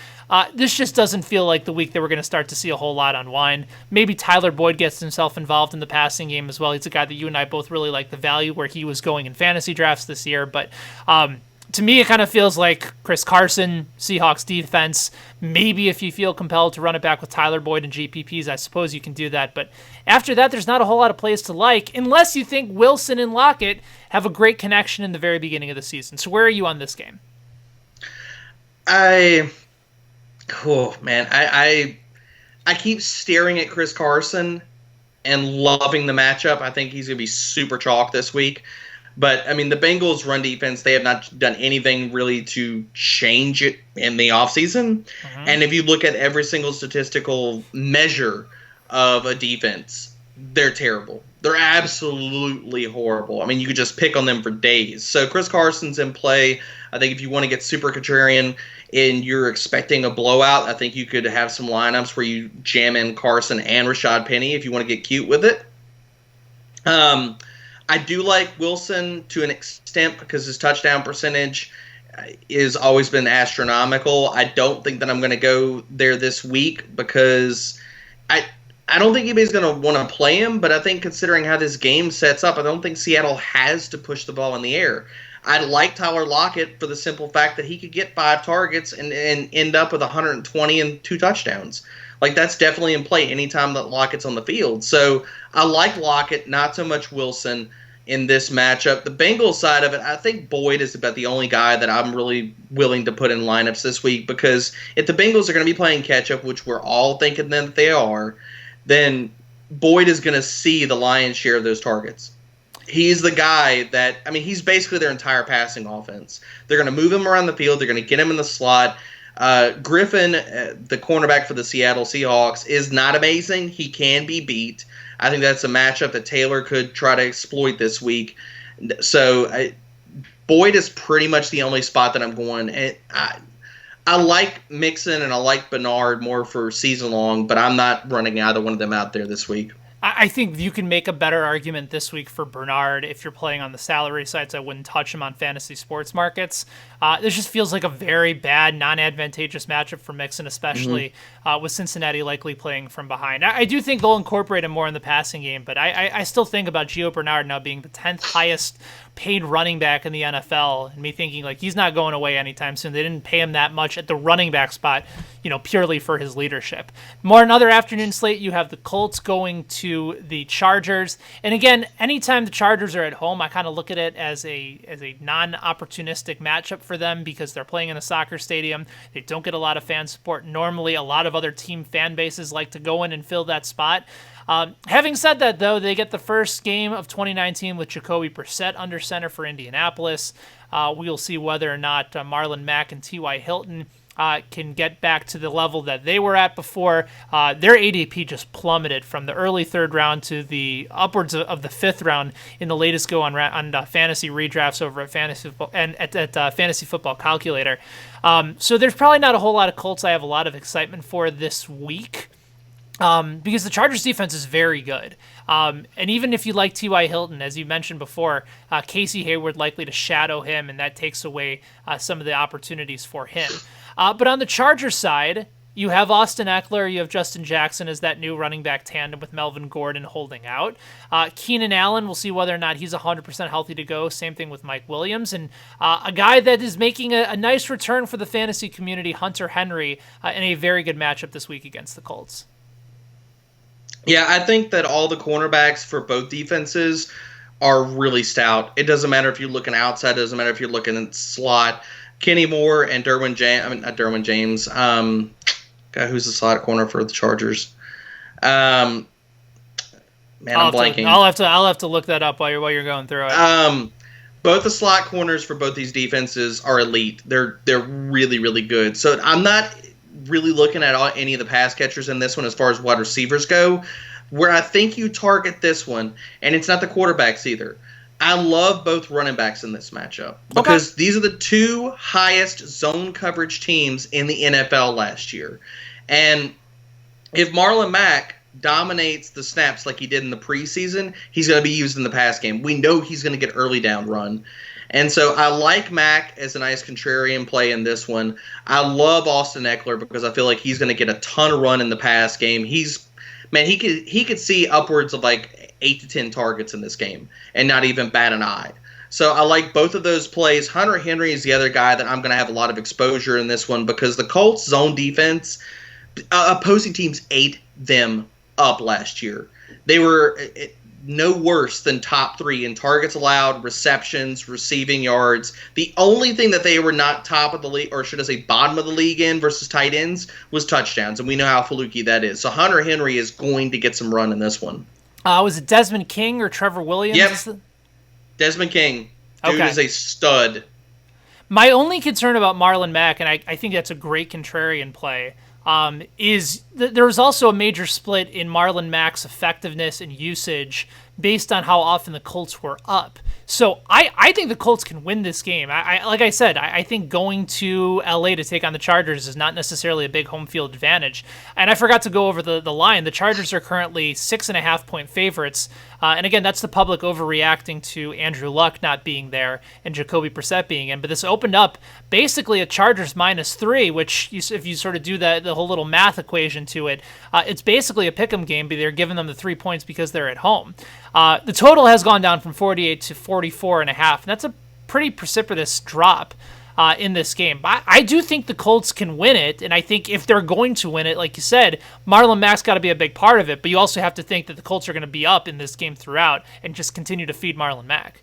This just doesn't feel like the week that we're going to start to see a whole lot unwind. Maybe Tyler Boyd gets himself involved in the passing game as well. He's a guy that you and I both really like the value where he was going in fantasy drafts this year. But to me, it kind of feels like Chris Carson, Seahawks defense. Maybe if you feel compelled to run it back with Tyler Boyd and GPPs, I suppose you can do that. But after that, there's not a whole lot of plays to like, unless you think Wilson and Lockett have a great connection in the very beginning of the season. So where are you on this game? I keep staring at Chris Carson and loving the matchup. I think he's going to be super chalk this week. But, I mean, the Bengals' run defense, they have not done anything really to change it in the offseason. Mm-hmm. And if you look at every single statistical measure of a defense, they're terrible. They're absolutely horrible. I mean, you could just pick on them for days. So Chris Carson's in play. I think if you want to get super contrarian and you're expecting a blowout, I think you could have some lineups where you jam in Carson and Rashad Penny if you want to get cute with it. I do like Wilson to an extent because his touchdown percentage has always been astronomical. I don't think that I'm going to go there this week because I don't think anybody's going to want to play him, but I think considering how this game sets up, I don't think Seattle has to push the ball in the air. I like Tyler Lockett for the simple fact that he could get 5 targets and end up with 120 and 2 touchdowns. Like, that's definitely in play anytime that Lockett's on the field. So I like Lockett, not so much Wilson in this matchup. The Bengals side of it, I think Boyd is about the only guy that I'm really willing to put in lineups this week because if the Bengals are going to be playing catch-up, which we're all thinking that they are, then Boyd is going to see the lion's share of those targets. He's the guy that, I mean, he's basically their entire passing offense. They're going to move him around the field. They're going to get him in the slot. Griffin, the cornerback for the Seattle Seahawks, is not amazing. He can be beat. I think that's a matchup that Taylor could try to exploit this week. So Boyd is pretty much the only spot that I'm going. I like Mixon and I like Bernard more for season long, but I'm not running either one of them out there this week. I think you can make a better argument this week for Bernard if you're playing on the salary sites. I wouldn't touch him on fantasy sports markets. This just feels like a very bad, non-advantageous matchup for Mixon, especially with Cincinnati likely playing from behind. I do think they'll incorporate him more in the passing game, but I still think about Gio Bernard now being the 10th highest paid running back in the NFL, and me thinking like he's not going away anytime soon. They didn't pay him that much at the running back spot, purely for his leadership. More another afternoon slate, you have the Colts going to the Chargers. And again, anytime the Chargers are at home, I kind of look at it as a non-opportunistic matchup for them because they're playing in a soccer stadium. They don't get a lot of fan support. Normally, a lot of other team fan bases like to go in and fill that spot. Having said that, though, they get the first game of 2019 with Jacoby Brissett under center for Indianapolis. We'll see whether or not Marlon Mack and T.Y. Hilton can get back to the level that they were at before. Their ADP just plummeted from the early 3rd round to the upwards of the 5th round in the latest go on fantasy redrafts over at Fantasy Fantasy Football Calculator. So there's probably not a whole lot of Colts I have a lot of excitement for this week. Because the Chargers defense is very good. And even if you like T.Y. Hilton, as you mentioned before, Casey Hayward likely to shadow him, and that takes away some of the opportunities for him. But on the Chargers side, you have Austin Eckler, you have Justin Jackson as that new running back tandem with Melvin Gordon holding out. Keenan Allen, we'll see whether or not he's 100% healthy to go. Same thing with Mike Williams. And a guy that is making a nice return for the fantasy community, Hunter Henry, in a very good matchup this week against the Colts. Yeah, I think that all the cornerbacks for both defenses are really stout. It doesn't matter if you're looking outside. It doesn't matter if you're looking in slot. Kenny Moore and Derwin James. I mean, not Derwin James. Guy who's the slot corner for the Chargers. I'm blanking. I'll have to look that up while you're going through it. Both the slot corners for both these defenses are elite. They're really, really good. So I'm not really looking at any of the pass catchers in this one as far as wide receivers go. Where I think you target this one, and it's not the quarterbacks either. I love both running backs in this matchup Okay. because these are the two highest zone coverage teams in the NFL last year. And if Marlon Mack dominates the snaps like he did in the preseason, he's going to be used in the pass game. We know he's going to get early down run. And so I like Mack as a nice contrarian play in this one. I love Austin Eckler because I feel like he's going to get a ton of run in the pass game. He could see upwards of like 8 to 10 targets in this game and not even bat an eye. So I like both of those plays. Hunter Henry is the other guy that I'm going to have a lot of exposure in this one because the Colts zone defense, opposing teams ate them up last year. They were no worse than top 3 in targets allowed, receptions, receiving yards. The only thing that they were not top of the league, or should I say bottom of the league in versus tight ends, was touchdowns, and we know how fluky that is. So Hunter Henry is going to get some run in this one. Was it Desmond King or Trevor Williams? Yep. Desmond King. Dude is a stud. My only concern about Marlon Mack, and I think that's a great contrarian play, is there was also a major split in Marlon Mack's effectiveness and usage based on how often the Colts were up. So I think the Colts can win this game. Like I said, I think going to LA to take on the Chargers is not necessarily a big home field advantage. And I forgot to go over the line. The Chargers are currently 6.5-point favorites. And again, that's the public overreacting to Andrew Luck not being there and Jacoby Brissett being in. But this opened up basically a Chargers -3, which if you sort of do the whole little math equation to it, it's basically a pick'em game, but they're giving them the 3 points because they're at home. The total has gone down from 48 to 44.5, and that's a pretty precipitous drop in this game. I do think the Colts can win it, and I think if they're going to win it, like you said, Marlon Mack's got to be a big part of it, but you also have to think that the Colts are going to be up in this game throughout and just continue to feed Marlon Mack.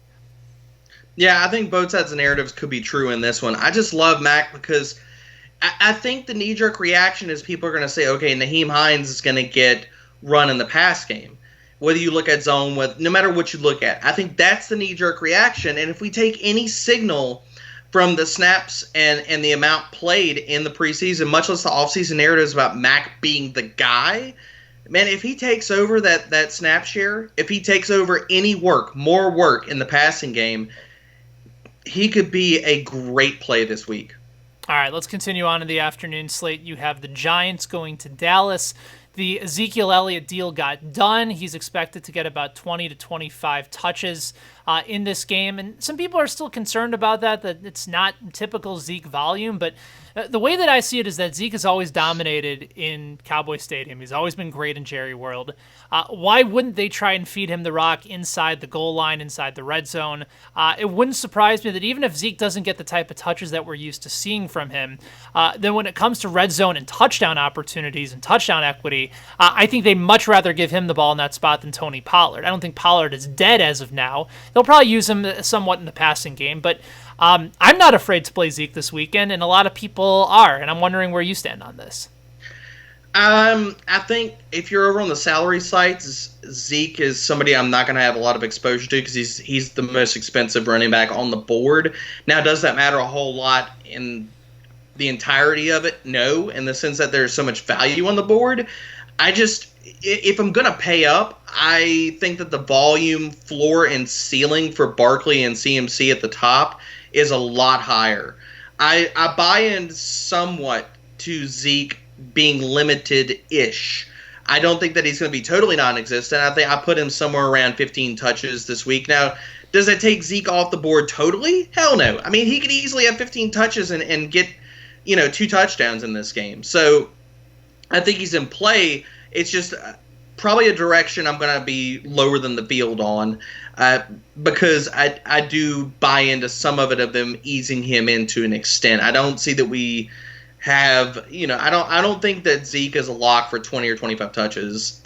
Yeah, I think both sides of narratives could be true in this one. I just love Mack because I think the knee-jerk reaction is people are going to say, okay, Nyheim Hines is going to get run in the pass game. Whether you look at zone, no matter what you look at. I think that's the knee-jerk reaction. And if we take any signal from the snaps and the amount played in the preseason, much less the offseason narratives about Mack being the guy, man, if he takes over that snap share, if he takes over any more work in the passing game, he could be a great play this week. All right, let's continue on to the afternoon slate. You have the Giants going to Dallas. The Ezekiel Elliott deal got done. He's expected to get about 20 to 25 touches in this game. And some people are still concerned about that it's not typical Zeke volume. But the way that I see it is that Zeke has always dominated in Cowboy Stadium. He's always been great in Jerry World. Why wouldn't they try and feed him the rock inside the goal line, inside the red zone? It wouldn't surprise me that even if Zeke doesn't get the type of touches that we're used to seeing from him, then when it comes to red zone and touchdown opportunities and touchdown equity, I think they'd much rather give him the ball in that spot than Tony Pollard. I don't think Pollard is dead as of now. They'll probably use him somewhat in the passing game, but I'm not afraid to play Zeke this weekend, and a lot of people are, and I'm wondering where you stand on this. I think if you're over on the salary sites, Zeke is somebody I'm not going to have a lot of exposure to because he's the most expensive running back on the board. Now, does that matter a whole lot in the entirety of it? No, in the sense that there's so much value on the board. If I'm going to pay up, I think that the volume, floor, and ceiling for Barkley and CMC at the top is a lot higher. I buy in somewhat to Zeke being limited-ish. I don't think that he's going to be totally non-existent. I think I put him somewhere around 15 touches this week. Now, does that take Zeke off the board totally? Hell no. I mean, he could easily have 15 touches and get, 2 touchdowns in this game. So I think he's in play. It's just probably a direction I'm going to be lower than the field on because I do buy into some of it of them easing him in to an extent. I don't see that we have, I don't think that Zeke is a lock for 20 or 25 touches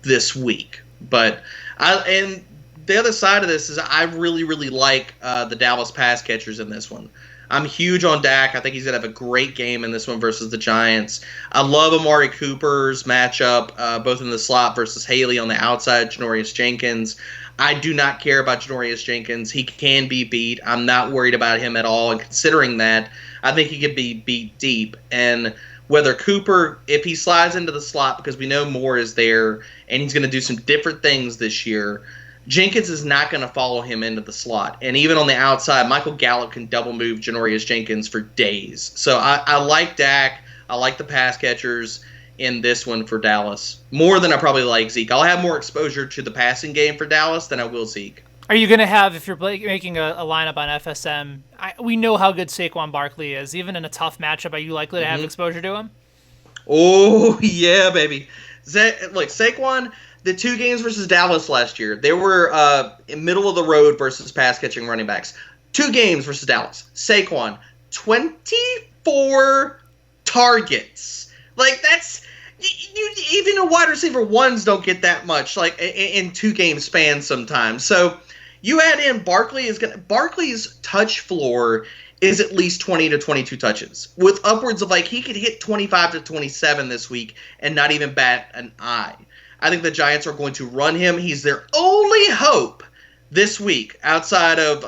this week. But and the other side of this is I really, really like the Dallas pass catchers in this one. I'm huge on Dak. I think he's going to have a great game in this one versus the Giants. I love Amari Cooper's matchup, both in the slot versus Haley on the outside, Janoris Jenkins. I do not care about Janoris Jenkins. He can be beat. I'm not worried about him at all. And considering that, I think he could be beat deep. And whether Cooper, if he slides into the slot, because we know Moore is there, and he's going to do some different things this year, Jenkins is not going to follow him into the slot. And even on the outside, Michael Gallup can double move Janoris Jenkins for days. So I like Dak. I like the pass catchers in this one for Dallas more than I probably like Zeke. I'll have more exposure to the passing game for Dallas than I will Zeke. Are you going to have, if you're making a lineup on FSM, we know how good Saquon Barkley is. Even in a tough matchup, are you likely to have exposure to him? Oh, yeah, baby. Look, Saquon, the 2 games versus Dallas last year, they were in middle of the road versus pass-catching running backs. 2 games versus Dallas. Saquon, 24 targets. Like, that's... even a wide receiver ones don't get that much, like, in 2-game spans sometimes. So... you add in Barkley's touch floor is at least 20 to 22 touches, with upwards of he could hit 25 to 27 this week and not even bat an eye. I think the Giants are going to run him. He's their only hope this week outside of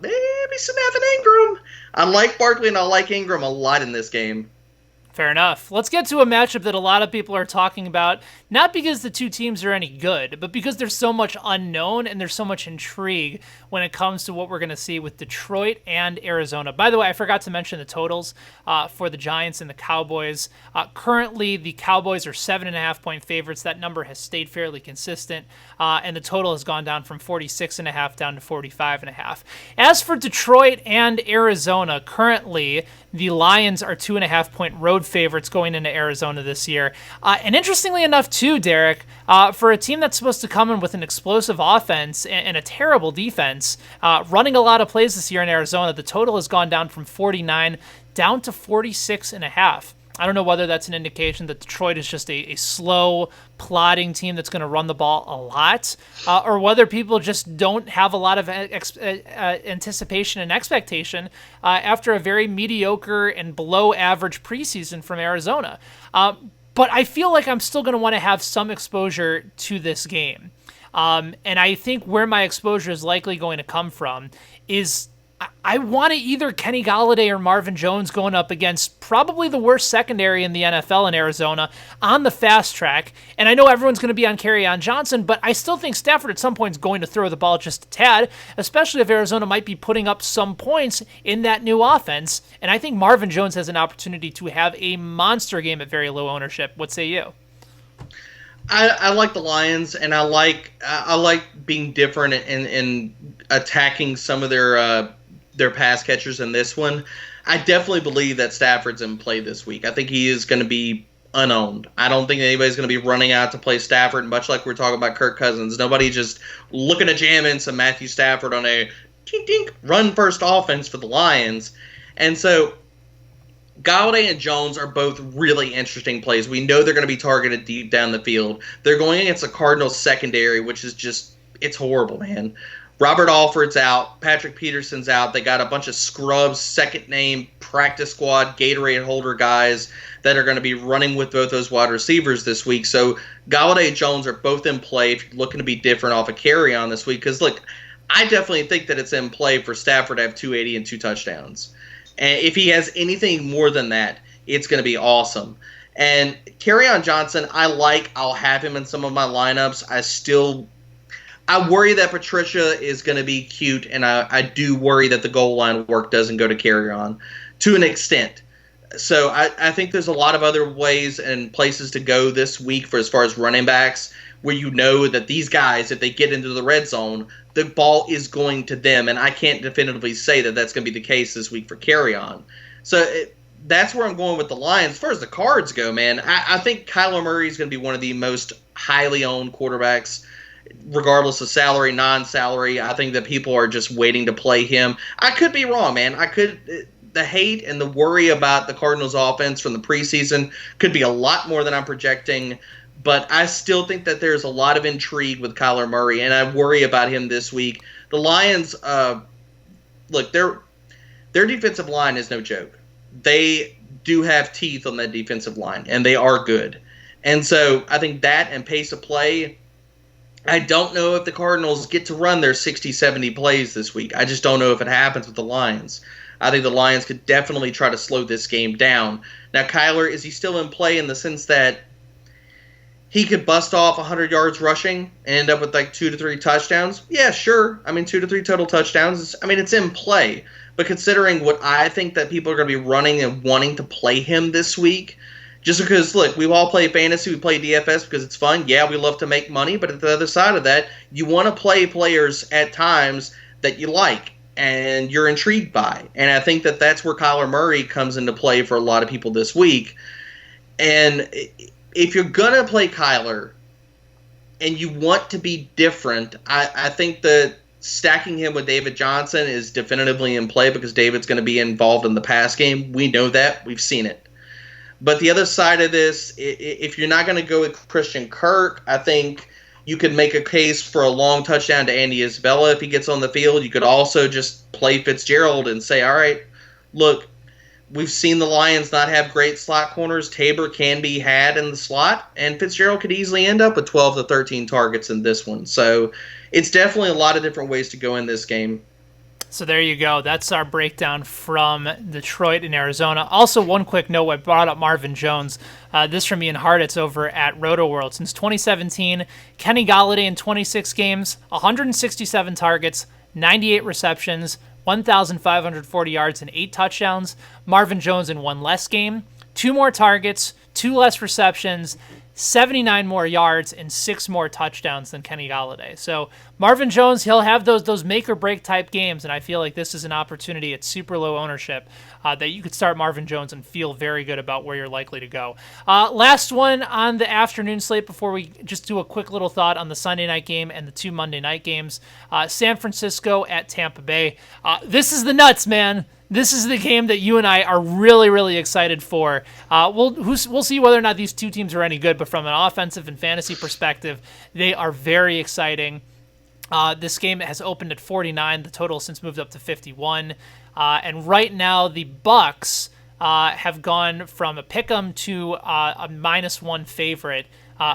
maybe some Evan Ingram. I like Barkley and I like Ingram a lot in this game. Fair enough. Let's get to a matchup that a lot of people are talking about, not because the two teams are any good, but because there's so much unknown and there's so much intrigue when it comes to what we're going to see with Detroit and Arizona. By the way, I forgot to mention the totals for the Giants and the Cowboys. Currently, the Cowboys are 7.5-point favorites. That number has stayed fairly consistent, and the total has gone down from 46.5 down to 45.5. As for Detroit and Arizona, currently the Lions are 2.5-point road favorites going into Arizona this year. And interestingly enough, too, Derek, for a team that's supposed to come in with an explosive offense and a terrible defense, running a lot of plays this year in Arizona, the total has gone down from 49 down to 46.5. I don't know whether that's an indication that Detroit is just a slow, plodding team that's going to run the ball a lot, or whether people just don't have a lot of anticipation and expectation after a very mediocre and below-average preseason from Arizona. But I feel like I'm still going to want to have some exposure to this game. And I think where my exposure is likely going to come from is I want either Kenny Golladay or Marvin Jones going up against probably the worst secondary in the NFL in Arizona on the fast track. And I know everyone's going to be on Kerryon Johnson, but I still think Stafford at some point is going to throw the ball just a tad, especially if Arizona might be putting up some points in that new offense. And I think Marvin Jones has an opportunity to have a monster game at very low ownership. What say you? I like the Lions, and I like being different in attacking some of their pass catchers in this one. I definitely believe that Stafford's in play this week. I think he is going to be unowned. I don't think anybody's going to be running out to play Stafford, much like we're talking about Kirk Cousins. Nobody just looking to jam in some Matthew Stafford on a tink run-first offense for the Lions. And so Golladay and Jones are both really interesting plays. We know they're going to be targeted deep down the field. They're going against the Cardinals secondary, which is just, it's horrible, man. Robert Alford's out. Patrick Peterson's out. They got a bunch of scrubs, second-name, practice squad, Gatorade holder guys that are going to be running with both those wide receivers this week. So Golladay and Jones are both in play if you're looking to be different off a carry-on this week. Because, look, I definitely think that it's in play for Stafford to have 280 and 2 touchdowns. And if he has anything more than that, it's going to be awesome. And Kerryon Johnson, I'll have him in some of my lineups. I worry that Patricia is going to be cute, and I do worry that the goal line work doesn't go to Kerryon to an extent. So I think there's a lot of other ways and places to go this week for as far as running backs, where you know that these guys, if they get into the red zone, the ball is going to them, and I can't definitively say that that's going to be the case this week for Kerryon. So that's where I'm going with the Lions. As far as the Cards go, man, I think Kyler Murray is going to be one of the most highly owned quarterbacks, regardless of salary, non-salary. I think that people are just waiting to play him. I could be wrong, man. The hate and the worry about the Cardinals offense from the preseason could be a lot more than I'm projecting, but I still think that there's a lot of intrigue with Kyler Murray, and I worry about him this week. The Lions, look, their defensive line is no joke. They do have teeth on that defensive line, and they are good. And so I think that and pace of play, I don't know if the Cardinals get to run their 60, 70 plays this week. I just don't know if it happens with the Lions. I think the Lions could definitely try to slow this game down. Now, Kyler, is he still in play in the sense that he could bust off 100 yards rushing and end up with like 2 to 3 touchdowns. Yeah, sure. I mean, 2 to 3 total touchdowns. It's in play. But considering what I think that people are going to be running and wanting to play him this week, just because, look, we all play fantasy, we play DFS because it's fun. Yeah, we love to make money. But at the other side of that, you want to play players at times that you like and you're intrigued by. And I think that that's where Kyler Murray comes into play for a lot of people this week. And if you're going to play Kyler and you want to be different, I think that stacking him with David Johnson is definitively in play because David's going to be involved in the pass game. We know that. We've seen it. But the other side of this, if you're not going to go with Christian Kirk, I think you could make a case for a long touchdown to Andy Isabella if he gets on the field. You could also just play Fitzgerald and say, all right, look, we've seen the Lions not have great slot corners. Tabor can be had in the slot, and Fitzgerald could easily end up with 12 to 13 targets in this one. So it's definitely a lot of different ways to go in this game. So there you go. That's our breakdown from Detroit and Arizona. Also, one quick note, I brought up Marvin Jones. This from Ian Hartitz over at RotoWorld. Since 2017, Kenny Golladay in 26 games, 167 targets, 98 receptions, 1,540 yards, and 8 touchdowns. Marvin Jones in one less game, 2 more targets, 2 less receptions, 79 more yards, and 6 more touchdowns than Kenny Golladay. So Marvin Jones, he'll have those make-or-break type games, and I feel like this is an opportunity at super low ownership that you could start Marvin Jones and feel very good about where you're likely to go. Last one on the afternoon slate before we just do a quick little thought on the Sunday night game and the 2 Monday night games. San Francisco at Tampa Bay. This is the nuts, man. This is the game that you and I are really, really excited for. We'll see whether or not these two teams are any good, but from an offensive and fantasy perspective, they are very exciting. This game has opened at 49. The total has since moved up to 51. And right now, the Bucks have gone from a pick'em to a -1 favorite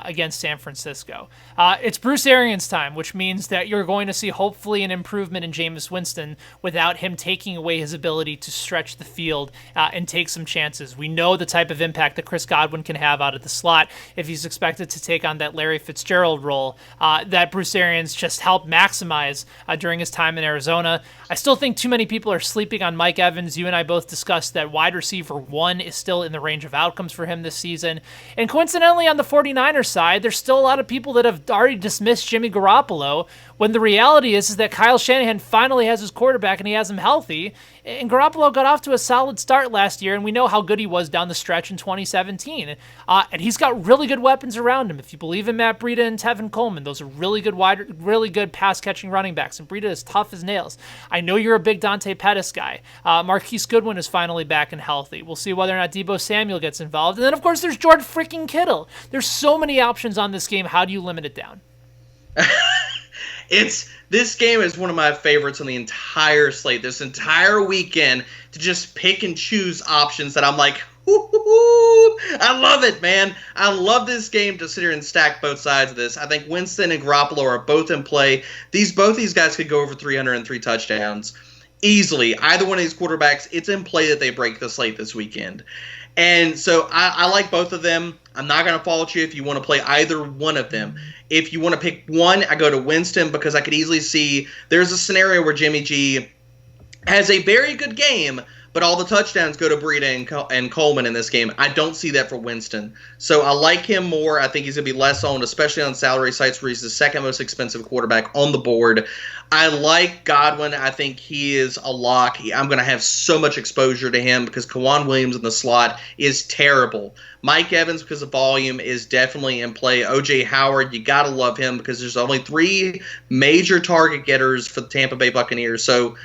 against San Francisco. It's Bruce Arians' time, which means that you're going to see hopefully an improvement in Jameis Winston without him taking away his ability to stretch the field and take some chances. We know the type of impact that Chris Godwin can have out of the slot if he's expected to take on that Larry Fitzgerald role that Bruce Arians just helped maximize during his time in Arizona. I still think too many people are sleeping on Mike Evans. You and I both discussed that wide receiver 1 is still in the range of outcomes for him this season. And coincidentally, on the 49ers side, there's still a lot of people that have already dismissed Jimmy Garoppolo, when the reality is that Kyle Shanahan finally has his quarterback and he has him healthy. And Garoppolo got off to a solid start last year, and we know how good he was down the stretch in 2017. And he's got really good weapons around him. If you believe in Matt Breida and Tevin Coleman, those are really good pass-catching running backs. And Breida is tough as nails. I know you're a big Dante Pettis guy. Marquise Goodwin is finally back and healthy. We'll see whether or not Deebo Samuel gets involved. And then, of course, there's George freaking Kittle. There's so many options on this game. How do you limit it down? This game is one of my favorites on the entire slate. This entire weekend to just pick and choose options that I'm like, I love it, man. I love this game to sit here and stack both sides of this. I think Winston and Garoppolo are both in play. Both these guys could go over 303 touchdowns easily. Either one of these quarterbacks, it's in play that they break the slate this weekend. And so I like both of them. I'm not going to fault you if you want to play either one of them. If you want to pick one, I go to Winston because I could easily see there's a scenario where Jimmy G has a very good game, but all the touchdowns go to Breida and Coleman in this game. I don't see that for Winston. So I like him more. I think he's going to be less owned, especially on salary sites where he's the second most expensive quarterback on the board. I like Godwin. I think he is a lock. I'm going to have so much exposure to him because Kawan Williams in the slot is terrible. Mike Evans, because of volume, is definitely in play. O.J. Howard, you got to love him because there's only 3 major target getters for the Tampa Bay Buccaneers. So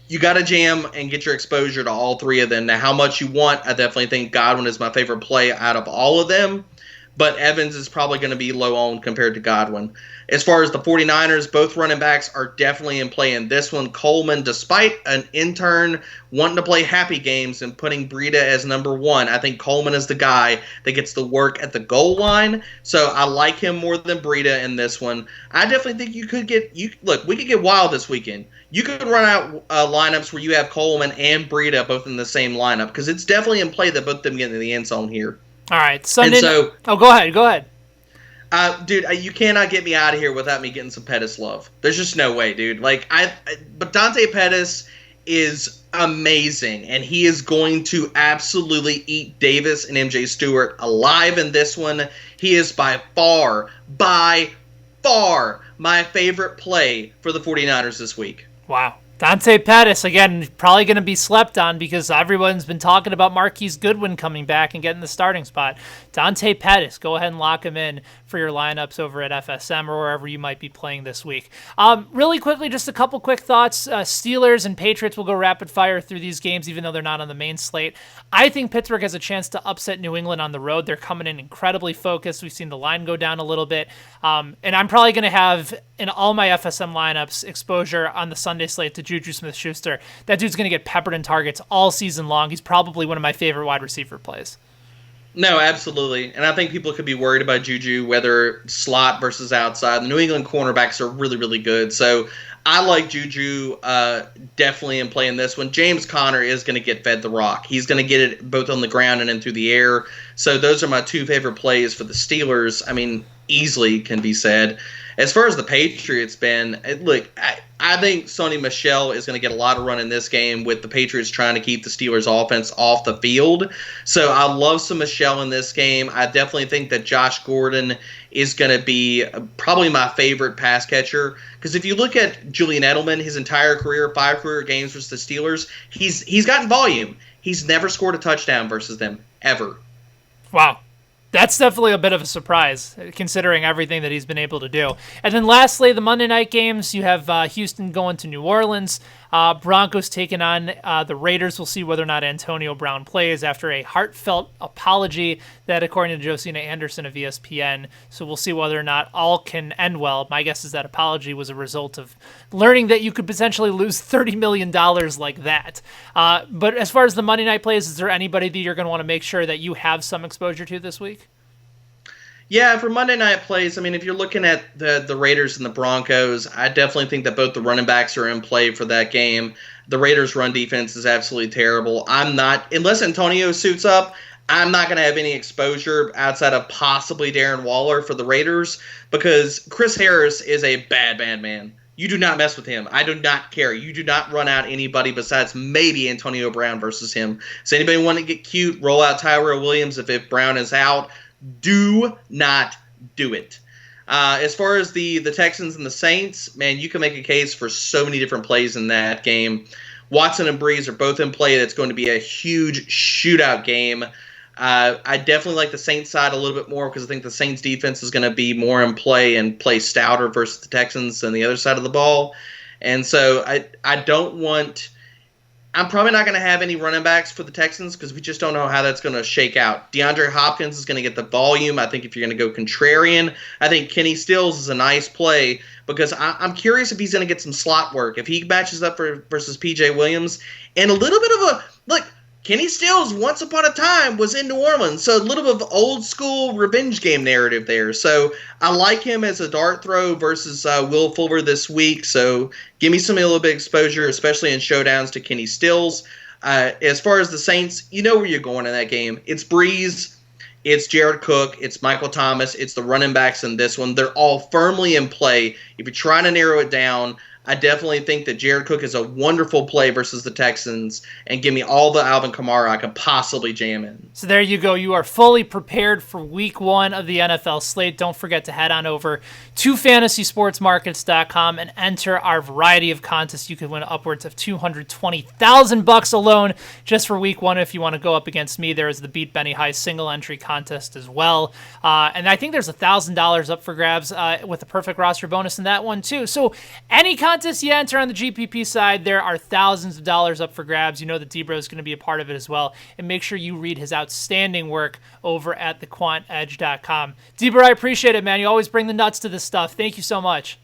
you got to jam and get your exposure to all 3 of them. Now, how much you want, I definitely think Godwin is my favorite play out of all of them. But Evans is probably going to be low owned compared to Godwin. As far as the 49ers, both running backs are definitely in play in this one. Coleman, despite an intern wanting to play happy games and putting Breida as number 1, I think Coleman is the guy that gets the work at the goal line. So I like him more than Breida in this one. I definitely think we could get wild this weekend. You could run out lineups where you have Coleman and Breida both in the same lineup because it's definitely in play that both of them get in the end zone here. All right, Sunday. And so, go ahead. Dude, you cannot get me out of here without me getting some Pettis love. There's just no way, dude. But Dante Pettis is amazing, and he is going to absolutely eat Davis and MJ Stewart alive in this one. He is by far my favorite play for the 49ers this week. Wow. Dante Pettis, again, probably going to be slept on because everyone's been talking about Marquise Goodwin coming back and getting the starting spot. Dante Pettis, go ahead and lock him in for your lineups over at FSM or wherever you might be playing this week. Really quickly, just a couple quick thoughts. Steelers and Patriots will go rapid fire through these games, even though they're not on the main slate. I think Pittsburgh has a chance to upset New England on the road. They're coming in incredibly focused. We've seen the line go down a little bit. And I'm probably going to have, in all my FSM lineups, exposure on the Sunday slate to Juju Smith-Schuster. That dude's going to get peppered in targets all season long. He's probably one of my favorite wide receiver plays. No, absolutely. And I think people could be worried about Juju, whether slot versus outside. The New England cornerbacks are really, really good. So I like Juju definitely in playing this one. James Conner is going to get fed the rock. He's going to get it both on the ground and in through the air. So those are my two favorite plays for the Steelers. I mean, easily can be said. As far as the Patriots, Ben, look, I think Sony Michel is going to get a lot of run in this game with the Patriots trying to keep the Steelers' offense off the field. So I love some Michel in this game. I definitely think that Josh Gordon is going to be probably my favorite pass catcher. Because if you look at Julian Edelman, his entire career, 5 career games versus the Steelers, he's gotten volume. He's never scored a touchdown versus them, ever. Wow. That's definitely a bit of a surprise, considering everything that he's been able to do. And then lastly, the Monday night games, you have Houston going to New Orleans, Broncos taking on the Raiders. We'll see whether or not Antonio Brown plays after a heartfelt apology that, according to Josina Anderson of ESPN, so we'll see whether or not all can end well. My guess is that apology was a result of learning that you could potentially lose $30 million like that. But as far as the Monday night plays, is there anybody that you're going to want to make sure that you have some exposure to this week? Yeah, for Monday night plays, I mean, if you're looking at the Raiders and the Broncos, I definitely think that both the running backs are in play for that game. The Raiders' run defense is absolutely terrible. I'm not, unless Antonio suits up, I'm not going to have any exposure outside of possibly Darren Waller for the Raiders because Chris Harris is a bad man. You do not mess with him. I do not care. You do not run out anybody besides maybe Antonio Brown versus him. Does anybody want to get cute? Roll out Tyrell Williams if Brown is out. Do not do it. As far as the Texans and the Saints, man, you can make a case for so many different plays in that game. Watson and Breeze are both in play. That's going to be a huge shootout game. I definitely like the Saints side a little bit more because I think the Saints defense is going to be more in play and play stouter versus the Texans than the other side of the ball. And so I don't want – I'm probably not going to have any running backs for the Texans because we just don't know how that's going to shake out. DeAndre Hopkins is going to get the volume. I think if you're going to go contrarian, I think Kenny Stills is a nice play because I'm curious if he's going to get some slot work. If he matches up versus P.J. Williams and a little bit of a – look, Kenny Stills once upon a time was in New Orleans, so a little bit of old school revenge game narrative there. So I like him as a dart throw versus Will Fuller this week. So give me some a little bit exposure, especially in showdowns to Kenny Stills. As far as the Saints, you know where you're going in that game. It's Breeze, it's Jared Cook, it's Michael Thomas, it's the running backs in this one. They're all firmly in play. If you're trying to narrow it down, I definitely think that Jared Cook is a wonderful play versus the Texans, and give me all the Alvin Kamara I could possibly jam in. So there you go. You are fully prepared for week 1 of the NFL slate. Don't forget to head on over to fantasysportsmarkets.com and enter our variety of contests. You could win upwards of $220,000 alone just for week 1. If you want to go up against me, there is the Beat Benny High single entry contest as well. And I think there's $1,000 up for grabs with a perfect roster bonus in that one too. So any contest you enter on the GPP side, there are thousands of dollars up for grabs. You know that Debro is going to be a part of it as well. And make sure you read his outstanding work over at thequantedge.com. Debro, I appreciate it, man. You always bring the nuts to this stuff. Thank you so much.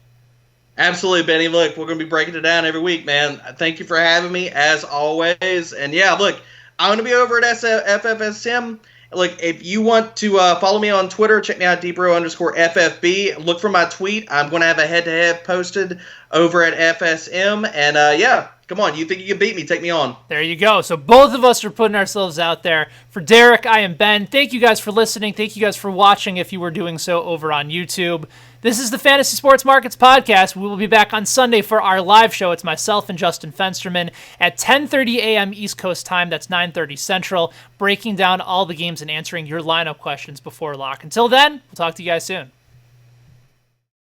Absolutely, Benny. Look, we're going to be breaking it down every week, man. Thank you for having me, as always. And yeah, look, I'm going to be over at FFSM. Look, if you want to follow me on Twitter, check me out, Debro_FFB. Look for my tweet. I'm going to have a head-to-head posted over at FSM. And yeah, Come on, you think you can beat me? Take me on. There you go. So both of us are putting ourselves out there. For Derek, I am Ben. Thank you guys for listening. Thank you guys for watching if you were doing so over on YouTube. This is the Fantasy Sports Markets Podcast. We will be back on Sunday for our live show. It's myself and Justin Fensterman at 10:30 a.m. East Coast time. That's 9:30 Central, breaking down all the games and answering your lineup questions before lock. Until then, we'll talk to you guys soon.